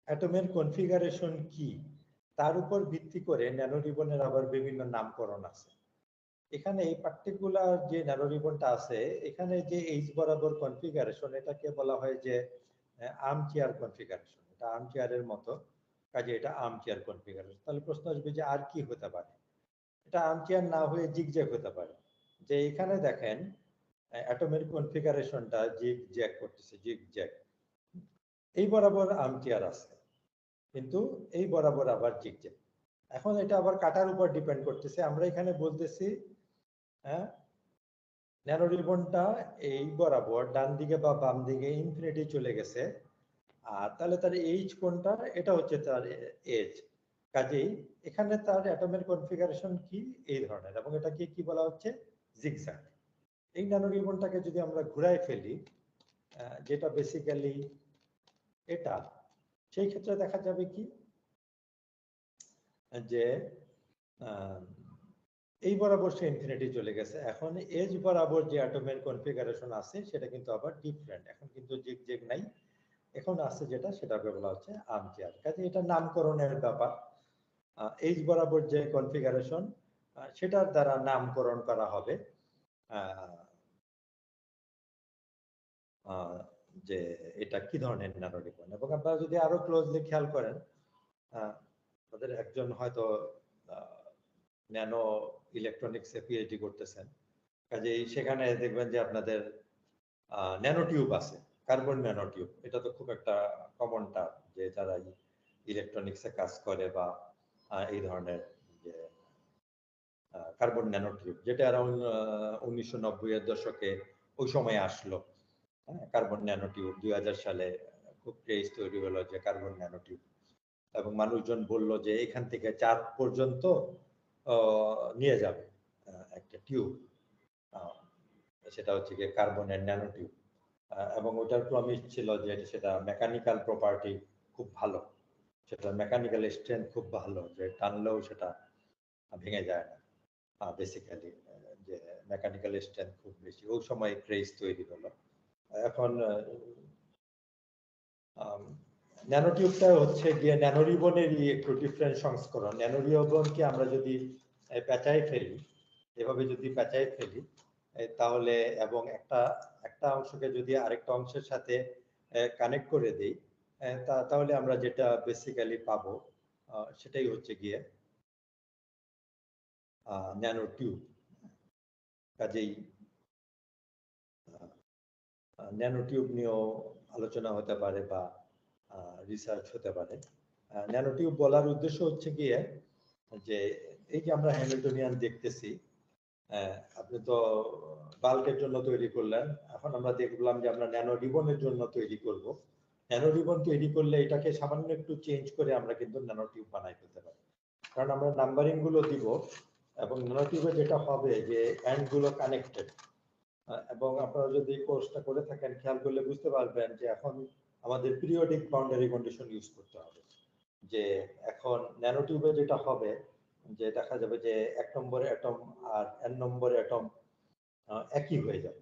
অ্যাটমের কনফিগারেশন কি তার উপর ভিত্তি করে ন্যানো রিবনের আবার বিভিন্ন নামকরণ আছে। এখানে এই পার্টিকুলার যে ন্যানো রিবনটা আছে, এখানে যে এইচ বরাবর কনফিগারেশন, এটাকে বলা হয় যে আর্ম চেয়ার কনফিগারেশন। এটা আর্ম চেয়ারের মতো, কাজে এটা আর্ম চেয়ার কনফিগারেশন। তাহলে প্রশ্ন আসবে যে আর কি হতে পারে? এটা আর্মচেয়ার না হয়ে জিগজ্যাগ হতে পারে। যে এখানে দেখেন অ্যাটমের কনফিগারেশনটা জিগজ্যাগ করতেছে, জিগজ্যাগ। এই বরাবর আর্মচেয়ার আছে, কিন্তু এই বরাবর আবার জিগজ্যাগ। এখন এটা আবার কাটার উপর ডিপেন্ড করতেছে। আমরা এখানে বলতেছি হ্যাঁ, ন্যানো রিবনটা এই বরাবর ডান দিকে বা বাম দিকে ইনফিনিটি চলে গেছে, আর তাহলে তার এইজ কোনটা, এটা হচ্ছে তার এজ। কাজেই এখানে তার অ্যাটমের কনফিগারেশন কি এই ধরনের, এবং এটাকে কি বলা হচ্ছে, জিগজ্যাগ। এই ন্যানো রিবনটাকে যদি আমরা ঘুরাই ফেলি, যেটা বেসিক্যালি এটা, সেই ক্ষেত্রে দেখা যাবে কি যে এই বরাবর সে ইনফিনিটি চলে গেছে। এখন এজ বরাবর যে অ্যাটমের কনফিগারেশন আছে সেটা কিন্তু আবার ডিফারেন্ট, এখন কিন্তু জিগজ্যাগ নাই, এখন আছে যেটা সেটাকে বলা হচ্ছে আর্মচেয়ার। কাজে এটা নামকরণের ব্যাপার। এইজ বরাবর যে কনফিগারেশন সেটার দ্বারা নামকরণ করা হবে যে এটা কি ধরনের ন্যানো রিবন। এবং আপনারা যদি আরো ক্লোজলি খেয়াল করেন, তাদের একজন হয়তো ন্যানো ইলেকট্রনিক্সে পিএইচডি করতেছেন, কাজেই সেখানে দেখবেন যে আপনাদের ন্যানো টিউব আছে, কার্বন ন্যানো টিউব। এটা তো খুব একটা কমন টার্ম, যে যারা ইলেকট্রনিক্সে কাজ করে বা এই ধরনের যে কার্বন ন্যানো টিউব, যেটা অ্যারাউন্ড 1990 এর দশকে ওই সময় আসলো। কার্বন ন্যানো টিউব 2000 সালে খুব ক্রেজ তৈরি হলো যে কার্বন ন্যানো টিউব, এবং মানুষজন বলল যে এখান থেকে চাঁদ পর্যন্ত নিয়ে যাবে একটা টিউব, সেটা হচ্ছে গিয়ে কার্বনের ন্যানো টিউব। এবং ওটার প্রমিস ছিল যে সেটা মেকানিক্যাল প্রপার্টি খুব ভালো, সেটা মেকানিক্যাল স্ট্রেংথ খুব ভালো, যে টানলেও সেটা ভেঙে যায় না। বেসিক্যালি যে মেকানিক্যাল স্ট্রেংথ খুব বেশি, ওই সময় ক্রেজ তৈরি হলো। এখন ন্যানো টিউবটা হচ্ছে গিয়ে ন্যানো রিবনেরই একটু ডিফারেন্ট সংস্করণ। ন্যানো রিবনকে আমরা যদি পেঁচাই ফেলি, এভাবে যদি পেঁচাই ফেলি, তাহলে এবং একটা অংশকে যদি আরেকটা অংশের সাথে কানেক্ট করে দেই, তাহলে আমরা যেটা বেসিক্যালি পাবো সেটাই হচ্ছে গিয়ে ন্যানো টিউব। কাজেই ন্যানো টিউব নিয়েও আলোচনা হতে পারে বা রিসার্চ হতে পারে। ন্যানো টিউব বলার উদ্দেশ্য হচ্ছে গিয়ে যে এই যে আমরা হ্যামিল্টনিয়ান দেখতেছি, আপনি তো বাল্কের জন্য তৈরি করলেন, এখন আমরা দেখলাম যে আমরা ন্যানো রিবনের জন্য তৈরি করব। ন্যানো রিবন তৈরি করলে এটাকে সামান্য একটু চেঞ্জ করে আমরা কিন্তু ন্যানো টিউব বানাই ফেলতে পারি, কারণ আমরা নাম্বারিং গুলো দিব, এবং ন্যানো টিউবে যেটা হবে যে এন্ড গুলো কানেক্টেড। এবং আপনারা যদি কোর্সটা করে থাকেন, খেয়াল করলে বুঝতে পারবেন যে এখন আমাদের পিরিয়ডিক বাউন্ডারি কন্ডিশন ইউজ করতে হবে। যে এখন ন্যানো টিউবে যেটা হবে যে দেখা যাবে যে 1 নম্বর অ্যাটম আর n নম্বর অ্যাটম একই হয়ে যাবে,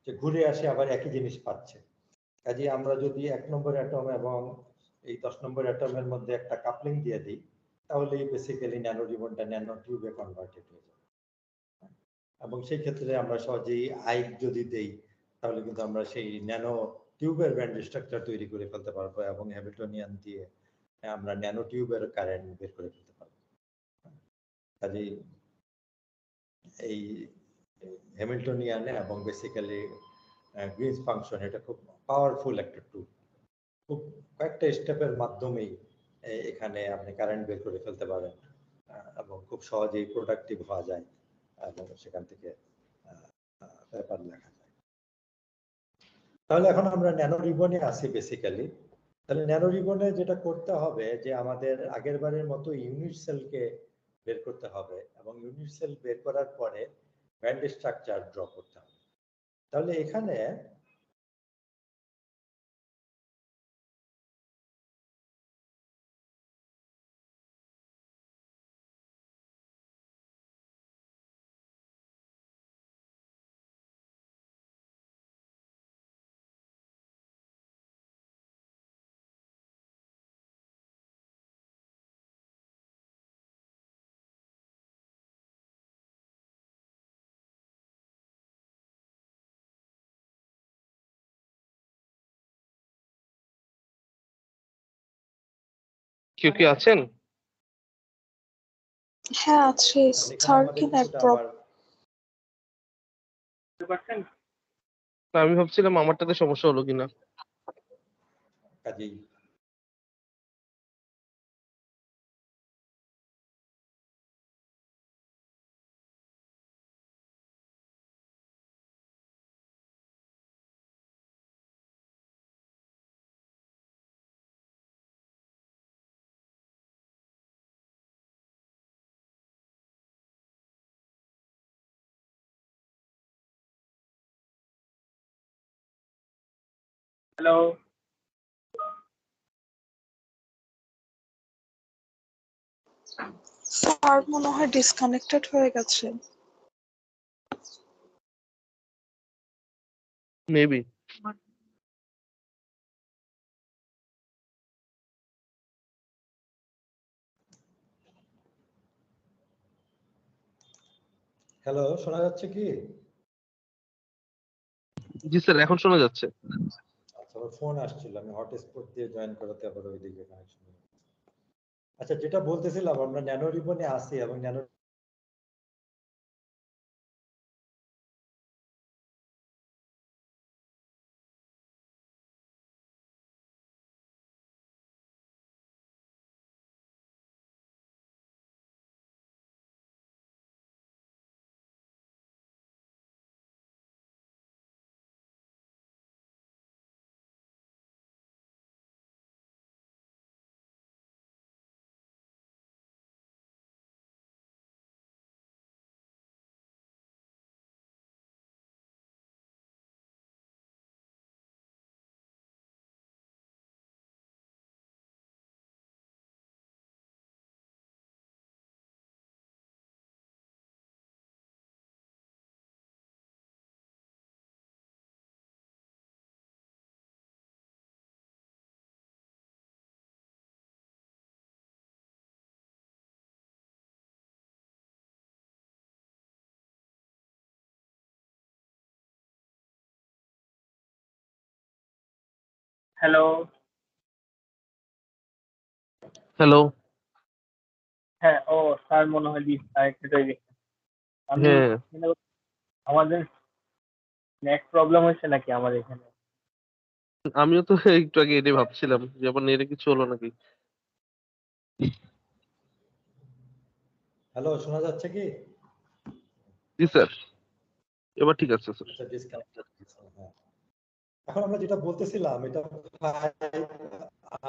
যে ঘুরে আসে আবার একই জিনিস পাচ্ছে। কাজে আমরা যদি 1 নম্বর অ্যাটম এবং এই 10 নম্বর অ্যাটমের মধ্যে একটা কাপলিং দিয়ে দিই, তাহলে বেসিক্যালি ন্যানো রিবনটা ন্যানো টিউবে কনভার্টেড হয়ে যাবে। এবং সেই ক্ষেত্রে আমরা সহজেই আইক যদি দেই, তাহলে কিন্তু আমরা সেই ন্যানো টিউবের ব্যান্ড স্ট্রাকচার তৈরি করে ফেলতে পারবো, এবং হ্যামিল্টনিয়ান দিয়ে আমরা ন্যানো টিউবের কারেন্ট বের করে ফেলতে পারবো। কাজেই এই হ্যামিল্টনিয়ান এবং বেসিক্যালি গ্রিনস ফাংশন, এটা খুব পাওয়ারফুল একটা টুল। খুব কয়েকটা স্টেপের মাধ্যমেই এখানে আপনি কারেন্ট বের করে ফেলতে পারেন, এবং খুব সহজেই প্রোডাক্টিভ হওয়া যায়, এবং সেখান থেকে পেপার লেখা যায়। তাহলে এখন আমরা ন্যানো রিবনে আসি বেসিক্যালি। তাহলে ন্যানো রিবনে যেটা করতে হবে যে আমাদের আগের বারের মতো ইউনিট সেলকে বের করতে হবে, এবং ইউনিট সেল বের করার পরে ব্যান্ড স্ট্রাকচার ড্র করতে হবে। তাহলে এখানে কেউ কি আছেন? হ্যাঁ আছে কারণ এখানে স্যার, আমাদের কি কিছুটা প্রব আবার বুঝতে পারছেন? তা আমি ভাবছিলাম আমারটাতে সমস্যা হলো কিনা। কাজেই হ্যালো, স্যার মনে হয় ডিসকানেক্টেড হয়ে গেছে। মেবি। হ্যালো, শোনা যাচ্ছে কি? জি স্যার, এখন শোনা যাচ্ছে। আচ্ছা, আমার ফোন আসছিল, আমি হটস্পট দিয়ে জয়েন করাতে আবার ওইদিকে কানেকশন। আচ্ছা, যেটা বলতেছিলাম আমরা ন্যানো রিবনে আছি এবং ন্যানো হ্যালো। হ্যালো। হ্যাঁ, ও স্যার মনে হয় ডিসকানেক্টেড হয়ে গেছে। আমি হ্যাঁ, আমাদের নেট প্রবলেম হচ্ছে নাকি আমার এখানে? আমিও তো একটু আগে এটাই ভাবছিলাম যে আবার নেটে কিছু হলো নাকি। হ্যালো, শোনা যাচ্ছে কি? জি স্যার, এবার ঠিক আছে স্যার। আচ্ছা, ডিসকানেক্টেড। হ্যাঁ, এখন আমরা যেটা বলতেছিলাম এটা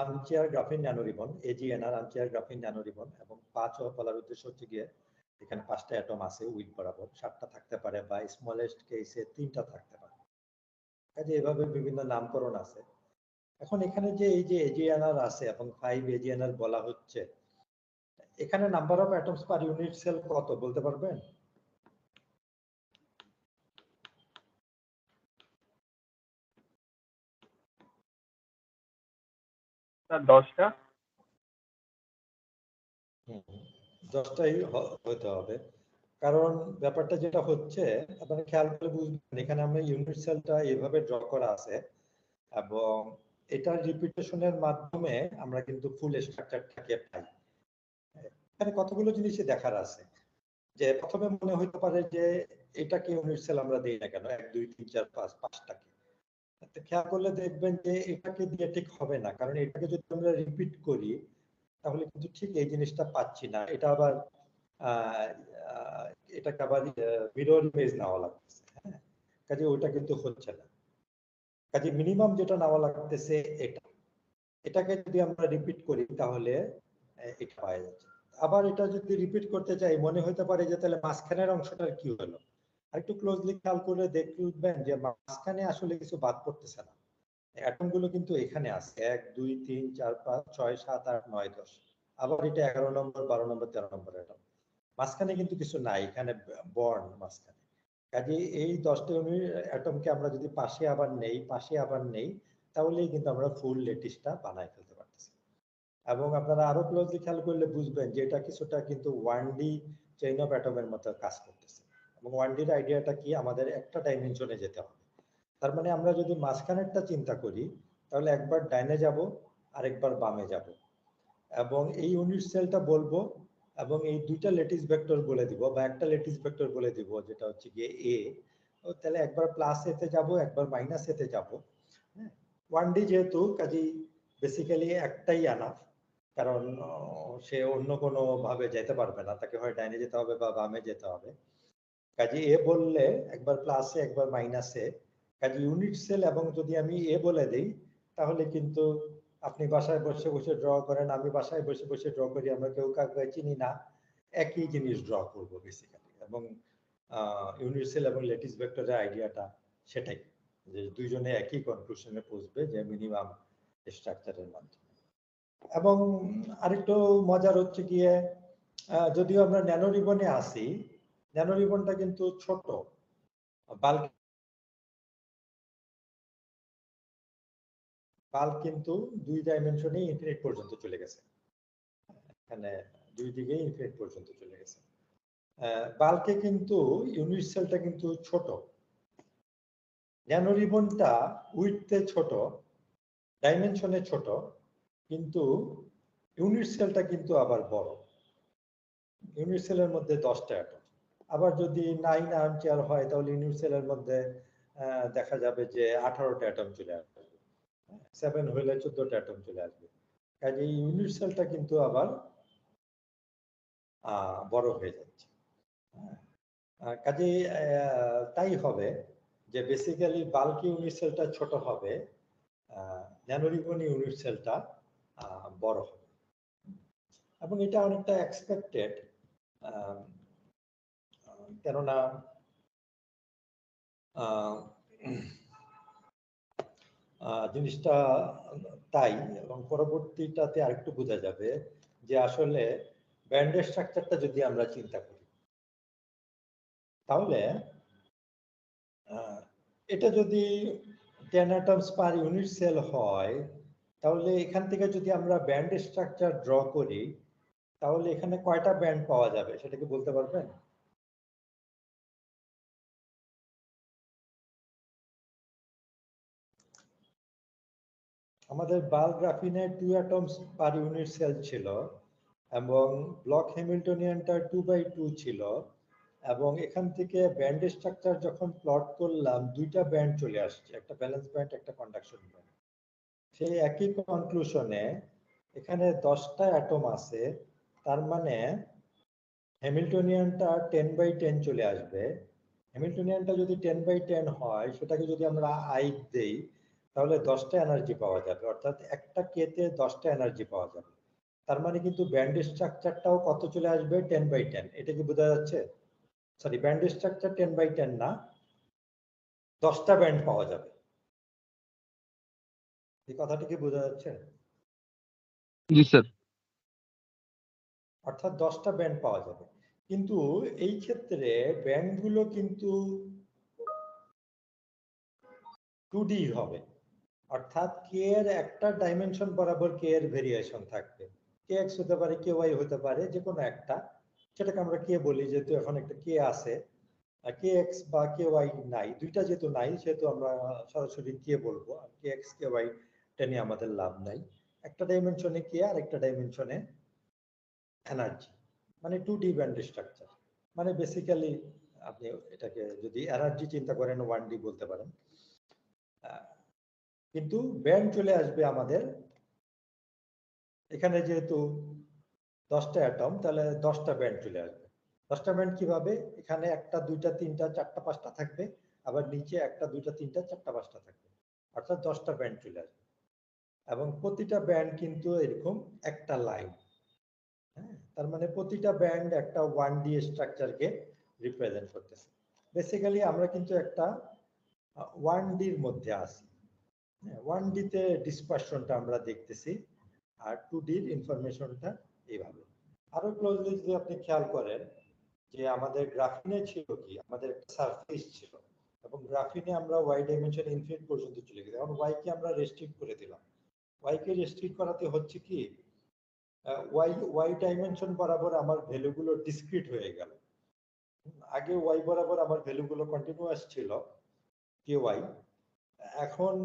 armchair graphene nanoribbon, AGNR armchair graphene nanoribbon, এবং 5 বলার উদ্দেশ্য হচ্ছে গিয়ে এখানে 5টা অ্যাটম আছে উইড বরাবর, 7টা থাকতে পারে বা স্মলেস্ট কেসে 3টা থাকতে পারে। কাজে এভাবে বিভিন্ন নামকরণ আছে। এখন এখানে যে এই যে এজিএনআর আছে এবং 5 এজিএনআর বলা হচ্ছে, এখানে number of atoms per unit cell কত বলতে পারবেন? স্যার 10টা। 10টাই হতে হবে, কারণ ব্যাপারটা যেটা হচ্ছে আপনারা খেয়াল করে বুঝবেন এখানে আমরা ইউনিট সেলটা এভাবে ড্র করা আছে এবং এটার রিপিটেশনের মাধ্যমে আমরা কিন্তু ফুল স্ট্রাকচারটাকে পাই। এখানে কতগুলো জিনিসই দেখার আছে। যে প্রথমে মনে হতে পারে যে এটাকে ইউনিট সেল আমরা দেই না কেন, 1 2 3 4 5 5টাকে। খেয়াল করলে দেখবেন যে এটাকে দিয়ে ঠিক হবে না, কারণ এটাকে যদি আমরা রিপিট করি তাহলে কিন্তু ঠিক এই জিনিসটা পাচ্ছি না। এটা আবার আহ, আহ, এটাকে আবার মিরর ইমেজ নেওয়া লাগতেছে। হ্যাঁ, কাজে ওটা কিন্তু হচ্ছে না। কাজে মিনিমাম যেটা নেওয়া লাগতেছে এটা, এটাকে যদি আমরা রিপিট করি তাহলে এটা পাওয়া যাচ্ছে। আবার এটা যদি রিপিট করতে চাই মনে হতে পারে যে তাহলে মাঝখানের অংশটার কি হলো। আর একটু ক্লোজলি খেয়াল করে দেখবেন যে মাঝখানে আসলে কিছু বাদ পড়তেছে না। অ্যাটম গুলো কিন্তু এখানে আছে 1 2 3 4 5 6 7 8 9 10। আবার এটা 11 নম্বর 12 নম্বর 13 নম্বর অ্যাটম। মাঝখানে কিন্তু কিছু নাই, এখানে বর্ণ মাঝখানে। কাজে এই 10টা অ্যাটমকে আমরা যদি পাশে আবার নেই তাহলেই কিন্তু আমরা ফুল লেটিসটা বানাই ফেলতে পারতেছি। এবং আপনারা আরো ক্লোজলি খেয়াল করলে বুঝবেন যে এটা কিছুটা কিন্তু 1D চেইন অফ অ্যাটমের মতো কাজ করতেছে। এবং 1D এর আইডিয়াটা কি, আমাদের একটা ডাইমেনশনে যেতে হবে। তার মানে আমরা যদি মাঝখানেরটা চিন্তা করি তাহলে একবার ডাইনে যাব আরেকবার বামে যাব এবং এই ইউনিট সেলটা বলবো এবং এই দুইটা ল্যাটিস ভেক্টর বলে দিব বা একটা ল্যাটিস ভেক্টর বলে দিব যেটা হচ্ছে গিয়ে এ, তাহলে একবার প্লাস এ তে যাব, একবার মাইনাস এ তে যাব। হ্যাঁ, 1D যেহেতু কাজেই বেসিক্যালি একটাই এনাফ, কারণ সে অন্য কোনো ভাবে যেতে পারবে না, তাকে হয় ডাইনে যেতে হবে বা বামে যেতে হবে। কাজে এ বললে একবার প্লাসে একবার মাইনাসে, কাজে ইউনিট সেল এবং যদি আমি এ বলে দিই তাহলে কিন্তু আপনি বাসায় বসে বসে ড্র করেন, আমি বাসায় বসে বসে ড্র করি, আমরা কেউ কাউকে চিনি না, একই জিনিস ড্র করবো বেসিক্যালি। এবং ইউনিট সেল এবং ল্যাটিস ভেক্টরের আইডিয়াটা সেটাই, যে দুইজনে একই কনক্লুশনে পৌঁছবে যে মিনিমাম স্ট্রাকচারের মাধ্যমে। এবং আরেকটু মজার হচ্ছে গিয়ে যদিও আমরা ন্যানো রিবনে আসি, ন্যানো রিবনটা কিন্তু ছোট, বাল্ক কিন্তু 2 ডাইমেনশনে ইনফিনিট পর্যন্ত চলে গেছে, এখানে দুই দিকে ইনফিনিট পর্যন্ত চলে গেছে। বাল্কে কিন্তু ইউনিট সেলটা কিন্তু ছোট, ন্যানো রিবনটা উইডথে ছোট, ডাইমেনশনে ছোট, কিন্তু ইউনিট সেলটা কিন্তু আবার বড়। ইউনিট সেলের মধ্যে 10টা অ্যাটম। আবার যদি 9 আর্মচেয়ার হয় তাহলে ইউনিট সেলের মধ্যে দেখা যাবে যে 18টা অ্যাটম চলে আসবে, 7 হলে 14টা অ্যাটম চলে আসবে। কাজে ইউনিট সেলটা কিন্তু আবার বড় হয়ে যাচ্ছে। কাজে তাই হবে যে বেসিক্যালি বাল্ক ইউনিট সেলটা ছোট হবে, ন্যানো রিবন ইউনিট সেলটা বড় হবে। এবং এটা অনেকটা এক্সপেক্টেড, কেননা জিনিসটা তাই। এবং পরবর্তীটাতে আরেকটু বোঝা যাবে যে আসলে ব্যান্ডের স্ট্রাকচারটা যদি আমরা চিন্তা করি তাহলে এটা যদি 10 অ্যাটমস পার ইউনিট সেল হয়, তাহলে এখান থেকে যদি আমরা ব্যান্ড স্ট্রাকচার ড্র করি তাহলে এখানে কয়টা ব্যান্ড পাওয়া যাবে সেটা কি বলতে পারবেন? আমাদের বাল্ক গ্রাফিনে 2 অ্যাটমস পার ইউনিট সেল ছিল এবং ব্লক হ্যামিল্টনিয়ানটা 2/2 ছিল, এবং এখান থেকে ব্যান্ড স্ট্রাকচার যখন প্লট করলাম দুইটা ব্যান্ড চলে আসছে, একটা ব্যালেন্স ব্যান্ড একটা কন্ডাকশন ব্যান্ড। সেই একই কনক্লুশনে এখানে 10টা অ্যাটম আছে, তার মানে হ্যামিল্টনিয়ানটা 10/10 চলে আসবে। হ্যামিল্টনিয়ানটা যদি 10/10 হয় সেটাকে যদি আমরা আই দেই তাহলে 10টা এনার্জি পাওয়া যাবে, অর্থাৎ একটা কেতে 10টা এনার্জি পাওয়া যাবে। তার মানে কিন্তু ব্যান্ড স্ট্রাকচারটাও কত চলে আসবে? 10/10। এটা কি বোঝা যাচ্ছে? সরি, ব্যান্ড স্ট্রাকচার 10/10 না, 10টা ব্যান্ড পাওয়া যাবে। এই কথাটি কি বোঝা যাচ্ছে? জি স্যার। অর্থাৎ 10টা ব্যান্ড পাওয়া যাবে, কিন্তু এই ক্ষেত্রে ব্যান্ডগুলো কিন্তু 2D হবে, অর্থাৎ কে এর একটা ডাইমেনশন বরাবর কে এর ভেরিয়েশন থাকবে। কে এক্স হতে পারে, কে ওয়াই হতে পারে, যে কোনো একটা, সেটাকে আমরা কে বলি, যেহেতু এখন একটা কে আছে, কে এক্স বা কে ওয়াই নাই, দুইটা যেহেতু নাই সেহেতু আমরা সরাসরি কে বলবো। কে এক্স কে ওয়াই টা নিয়ে আমাদের লাভ নাই। একটা ডাইমেনশনে কে আর একটা ডাইমেনশনে এনার্জি, মানে 2D ব্যান্ড স্ট্রাকচার। মানে বেসিক্যালি আপনি এটাকে যদি এনার্জি চিন্তা করেন 1D বলতে পারেন। কিন্তু ব্যান্ড চলে আসবে আমাদের এখানে, যেহেতু 10টা অ্যাটম তাহলে 10টা ব্যান্ড চলে আসবে। 10টা ব্যান্ড কিভাবে? এখানে একটা দুইটা তিনটা চারটা পাঁচটা থাকবে, আবার নিচে একটা দুইটা তিনটা চারটা পাঁচটা থাকবে, অর্থাৎ 10টা ব্যান্ড চলে আসবে। এবং প্রতিটা ব্যান্ড কিন্তু এরকম একটা লাইন, হ্যাঁ, তার মানে প্রতিটা ব্যান্ড একটা 1D স্ট্রাকচারকে রিপ্রেজেন্ট করতেছে। বেসিক্যালি আমরা কিন্তু একটা 1Dর মধ্যে আছি। 1Dতে ডিসপারশনটা আমরা দেখতেছি, আর 2Dর ইনফরমেশনটা এইভাবে। আরো ক্লোজলি যদি আপনি খেয়াল করেন যে আমাদের গ্রাফিনে ছিল কি, আমাদের একটা সারফেস ছিল, এবং গ্রাফিনে আমরা ওয়াই ডাইমেনশন ইনফিনিট পর্যন্ত চলে গেলাম। এখন ওয়াই কে আমরা রেস্ট্রিক্ট করে দিলাম। ওয়াই কে রেস্ট্রিক্ট করাতে হচ্ছে কি, ওয়াই ডাইমেনশন বরাবর আমার ভ্যালুগুলো ডিসক্রিট হয়ে গেল। আগে ওয়াই বরাবর আমার ভ্যালুগুলো কন্টিনিউয়াস ছিল কে ওয়াই, এখন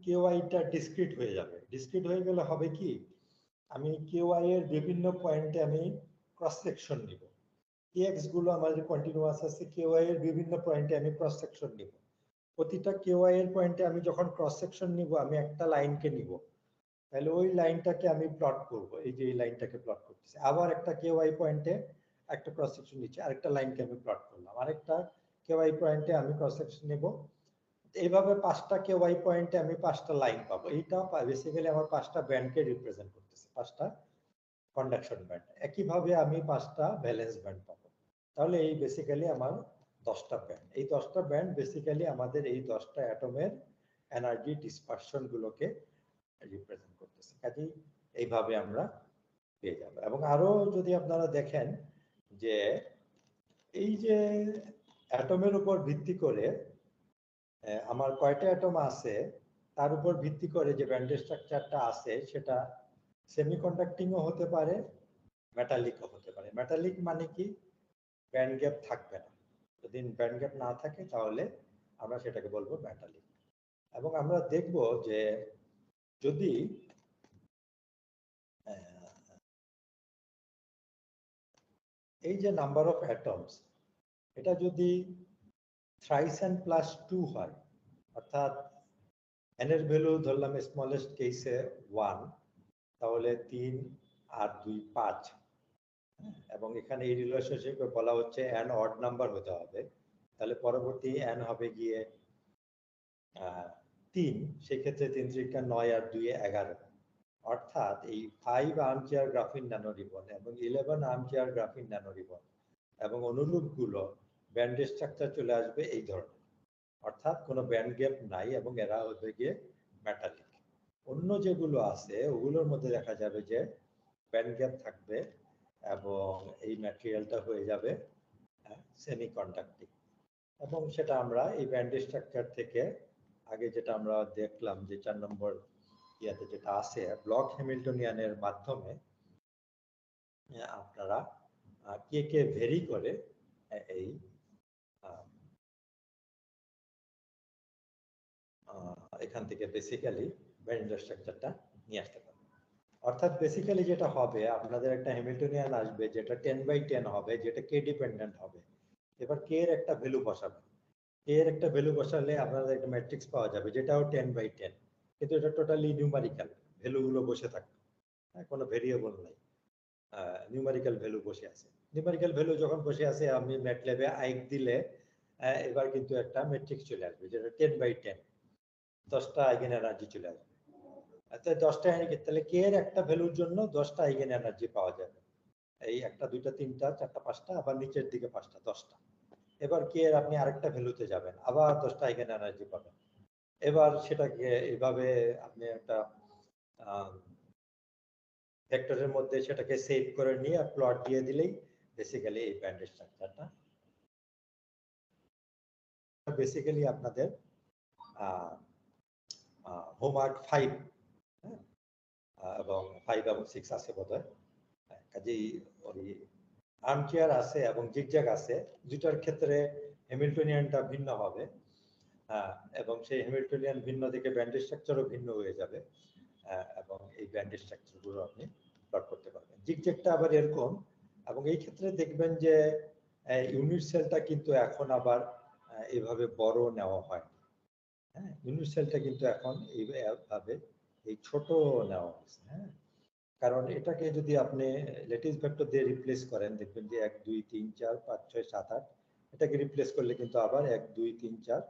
কে ওয়াইটা ডিসক্রিট হয়ে যাবে। ডিসক্রিট হয়ে গেলে হবে কি, আমি কে ওয়াই এর বিভিন্ন পয়েন্টে আমি ক্রস সেকশন নিব। kx গুলো আমাদের কন্টিনিউয়াস আছে, ky এর বিভিন্ন পয়েন্টে আমি ক্রস সেকশন নিব। প্রতিটা ky এর পয়েন্টে আমি যখন ক্রস সেকশন নিব আমি একটা লাইনকে নিব, তাহলে ওই লাইনটাকে আমি প্লট করব। এই যে এই লাইনটাকে প্লট করতেছি, আবার একটা ky পয়েন্টে একটা ক্রস সেকশন নিচ্ছি, আরেকটা লাইনকে আমি প্লট করলাম, আরেকটা ky পয়েন্টে আমি ক্রস সেকশন নেব। এইভাবে পাঁচটা ky পয়েন্টে আমি পাঁচটা লাইন পাবো। এইটা বেসিক্যালি আমার পাঁচটা ব্যান্ডকে রিপ্রেজেন্ট করতেছে, পাঁচটা কন্ডাকশন ব্যান্ড। একইভাবে আমি পাঁচটা ভ্যালেন্স ব্যান্ড পাবো। তাহলে এই বেসিক্যালি আমার 10টা ব্যান্ড। এই 10টা ব্যান্ড বেসিক্যালি আমাদের এই 10টা অ্যাটমের এনার্জি ডিসপারশন গুলোকে রিপ্রেজেন্ট করতেছে। কাজেই এইভাবে আমরা পেয়ে যাব। এবং আরো যদি আপনারা দেখেন যে এই যে অ্যাটমের উপর ভিত্তি করে আমার কয়টা অ্যাটম আছে তার উপর ভিত্তি করে যে ব্যান্ড স্ট্রাকচারটা আছে সেটা সেমিকন্ডাক্টিংও হতে পারে, মেটালিকও হতে পারে। মেটালিক মানে কি, ব্যান্ড গ্যাপ থাকবে না। যদি ব্যান্ড গ্যাপ না থাকে তাহলে আমরা সেটাকে বলবো মেটালিক। এবং আমরা দেখব যে যদি এই যে নাম্বার অফ অ্যাটমস, এটা যদি থ্রাইস এন প্লাস 2 হয়, অর্থাৎ n এর ভ্যালু ধরলাম স্মলেস্ট কেসে 1, তাহলে 3 আর 2 5, এবং এখানে এই রিলেশনশিপে বলা হচ্ছে n অড নাম্বার হতে হবে, তাহলে পরবর্তী n হবে গিয়ে 3, সেক্ষেত্রে 3 3 9 আর 2 11। অর্থাৎ এই 5 আর্মচেয়ার গ্রাফিন ন্যানো রিবন এবং 11 আর্মচেয়ার গ্রাফিন ন্যানো রিবন এবং অনুরূপগুলো ব্যান্ড স্ট্রাকচার চলে আসবে এই ধরনের, অর্থাৎ কোনো ব্যান্ড গ্যাপ নাই এবং এরা হবে গিয়ে মেটালিক। অন্য যেগুলো আছে ওগুলোর মধ্যে দেখা যাবে যে ব্যান্ড গ্যাপ থাকবে এবং এই ম্যাটেরিয়ালটা হয়ে যাবে সেমিকন্ডাক্টিং। এবং সেটা আমরা এই ব্যান্ড স্ট্রাকচার থেকে আগে যেটা আমরা দেখলাম যে 4 নম্বর ইয়াতে যেটা আছে ব্লক হ্যামিল্টনিয়ানের মাধ্যমে আপনারা কে ভেরি করে এই এখান থেকে বেসিক্যালি ব্যান্ড স্ট্রাকচারটা নিয়ে আসতে পারবেন। অর্থাৎ বেসিক্যালি যেটা হবে আপনাদের একটা হ্যামিল্টনিয়ান আসবে যেটা 10/10 হবে, যেটা কে ডিপেন্ডেন্ট হবে। এবার কে এর একটা ভ্যালু বসাবেন, কে এর একটা ভ্যালু বসালে আপনাদের একটা ম্যাট্রিক্স পাওয়া যাবে যেটাও 10/10, কিন্তু এটা টোটালি নিউমারিক্যাল, ভ্যালুগুলো বসে থাকবে, কোনো ভেরিয়েবল নাই, নিউমারিক্যাল ভ্যালু বসে আছে। নিউমারিক্যাল ভ্যালু যখন বসে আছে আমি ম্যাটল্যাবে আইক দিলে এবার কিন্তু একটা ম্যাট্রিক্স চলে আসবে যেটা 10/10, 10টা আইগেন এনার্জি চলে আসবে। অর্থাৎ 10টা তাহলে কে এর একটা ভ্যালুর জন্য 10টা আইগেন এনার্জি পাওয়া যাবে, এই 1টা 2টা 3টা 4টা 5টা, আবার নিচের দিকে 5টা 10টা। এবার কে এর আপনি আরেকটা ভ্যালুতে যাবেন, আবার 10টা আইগেন এনার্জি পাবেন। এবার সেটাকে এইভাবে আপনি একটা ভেক্টরের মধ্যে সেটাকে সেভ করে নিয়ে প্লট দিয়ে দিলেই বেসিক্যালি এই ব্যান্ড স্ট্রাকচারটা বেসিক্যালি আপনাদের হোমওয়ার্ক 5 এবং 5 এবং 6 আছে বোধহয়। কাজেই ওই আর্মচেয়ার আছে এবং জিগজ্যাগ আছে, দুটার ক্ষেত্রে হ্যামিল্টনিয়ানটা ভিন্ন হবে এবং সেই হ্যামিল্টনিয়ান ভিন্ন থেকে ব্যান্ড স্ট্রাকচারও ভিন্ন হয়ে যাবে এবং এই ব্যান্ড স্ট্রাকচারগুলো আপনি প্লট করতে পারবেন। জিগজ্যাগটা আবার এরকম, এবং এই ক্ষেত্রে দেখবেন যে ইউনিট সেলটা কিন্তু এখন আবার এইভাবে বড় নেওয়া হয়, হ্যাঁ, ইউনিট সেলটা কিন্তু এখন এইভাবে এই ছোট নেওয়া হয়েছে, হ্যাঁ, কারণ এটাকে যদি আপনি ল্যাটিস ভেক্টর দিয়ে রিপ্লেস করেন দেখবেন যে 1 2 3 4 5 6 7 8, এটাকে রিপ্লেস করলে কিন্তু আবার 1 2 3 4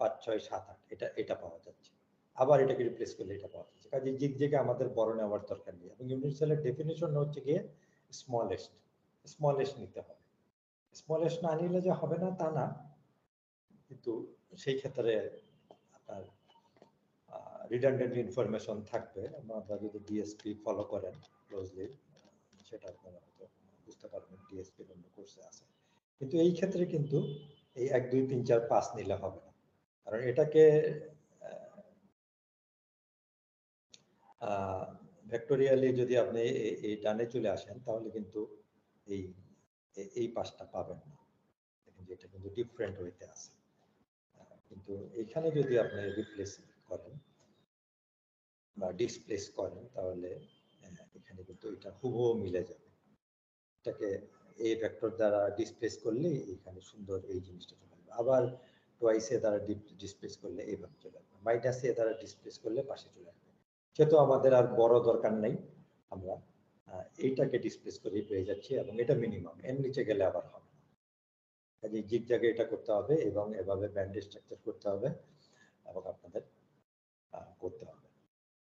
5 6 7 8 এটা পাওয়া যাচ্ছে, আবার এটাকে রিপ্লেস করলে এটা পাওয়া যাচ্ছে। কাজে জিগজ্যাগে আমাদের বড় নেওয়ার দরকার নেই। এবং ইউনিট সেলের ডেফিনিশন হচ্ছে গিয়ে স্মলেস্ট নিতে হবে। স্মলেস্ট না নিলে যে হবে না তা না, কিন্তু সেই ক্ষেত্রে আপনার রিডান্ডেন্ট ইনফরমেশন থাকবে। আপনারা যদি ডিএসপি ফলো করেন ক্লোজলি সেটা আপনারা হয়তো বুঝতে পারবেন, ডিএসপি অন্য কোর্সে আছে। কিন্তু এই ক্ষেত্রে কিন্তু এই 1 2 3 4 5 নিলে হবে না, কারণ এটাকে ভেক্টোরিয়ালি যদি আপনি এই ডানে চলে আসেন তাহলে কিন্তু এই এই পাঁচটা পাবেন না, দেখেন যে এটা কিন্তু ডিফারেন্ট ওয়েতে আছে। কিন্তু এখানে যদি আপনি রিপ্লেস করেন বা ডিসপ্লেস করেন তাহলে এখানে কিন্তু এটা হুবহু মিলে যাবে। এটাকে এ ভেক্টর দ্বারা ডিসপ্লেস করলে এখানে সুন্দর এই জিনিসটা চলে আসবে। আবার টোয়াইস এ দ্বারা ডিসপ্লেস করলে এইভাবে চলে আসবে, মাইনাস এ দ্বারা ডিসপ্লেস করলে পাশে চলে আসবে। সেহেতু আমাদের আর বড় দরকার নেই, আমরা এইটাকে ডিসপ্লেস করেই পেয়ে যাচ্ছি এবং এটা মিনিমাম, এর নিচে গেলে আবার হবে না। কাজে জিগজ্যাগে এটা করতে হবে এবং এভাবে ব্যান্ড স্ট্রাকচার করতে হবে এবং আপনাদের করতে হবে।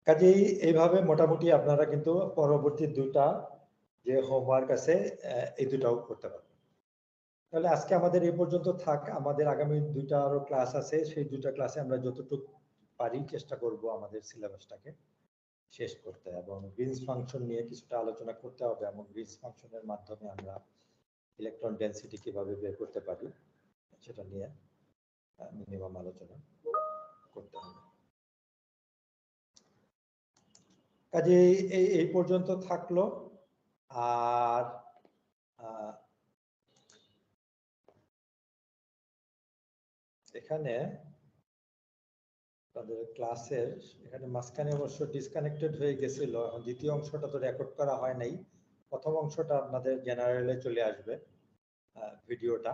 কাজেই এইভাবে মোটামুটি আপনারা কিন্তু পরবর্তী দুটা যে হোমওয়ার্ক আছে এই দুটাও করতে পারবেন। তাহলে আজকে আমাদের এই পর্যন্ত থাক, আমাদের আগামী দুইটা আরো ক্লাস আছে, সেই দুটা ক্লাসে আমরা যতটুকু পারি চেষ্টা করব আমাদের সিলেবাসটাকে শেষ করতে এবং গ্রিনস ফাংশন নিয়ে কিছুটা আলোচনা করতে হবে এবং গ্রিনস ফাংশনের মাধ্যমে আমরা ইলেকট্রন ডেনসিটি কিভাবে বের করতে পারি সেটা নিয়ে মিনিমাম আলোচনা করতে হবে। কাজে এই পর্যন্ত থাকলো। আর এখানে তাদের ক্লাসের এখানে মাঝখানে অবশ্য ডিসকানেক্টেড হয়ে গেছিল, এখন দ্বিতীয় অংশটা তো রেকর্ড করা হয় নাই, প্রথম অংশটা আপনাদের জেনারেলে চলে আসবে ভিডিওটা,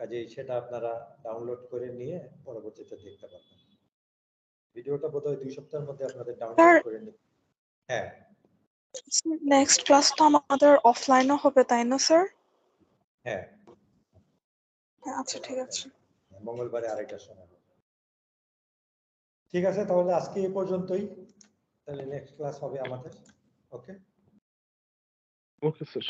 কাজেই সেটা আপনারা ডাউনলোড করে নিয়ে পরবর্তীতে দেখতে পারবেন। ভিডিওটা বোধহয় 2 সপ্তাহের মধ্যে আপনাদের ডাউনলোড করে নিতে। হ্যাঁ, নেক্সট ক্লাস তো আমাদের অফলাইনও হবে তাই না স্যার? হ্যাঁ, আচ্ছা ঠিক আছে। মঙ্গলবারে আরেকটার সময় হবে। ঠিক আছে, তাহলে আজকে এই পর্যন্তই, তাহলে নেক্সট ক্লাস হবে আমাদের। ওকে ওকে স্যার।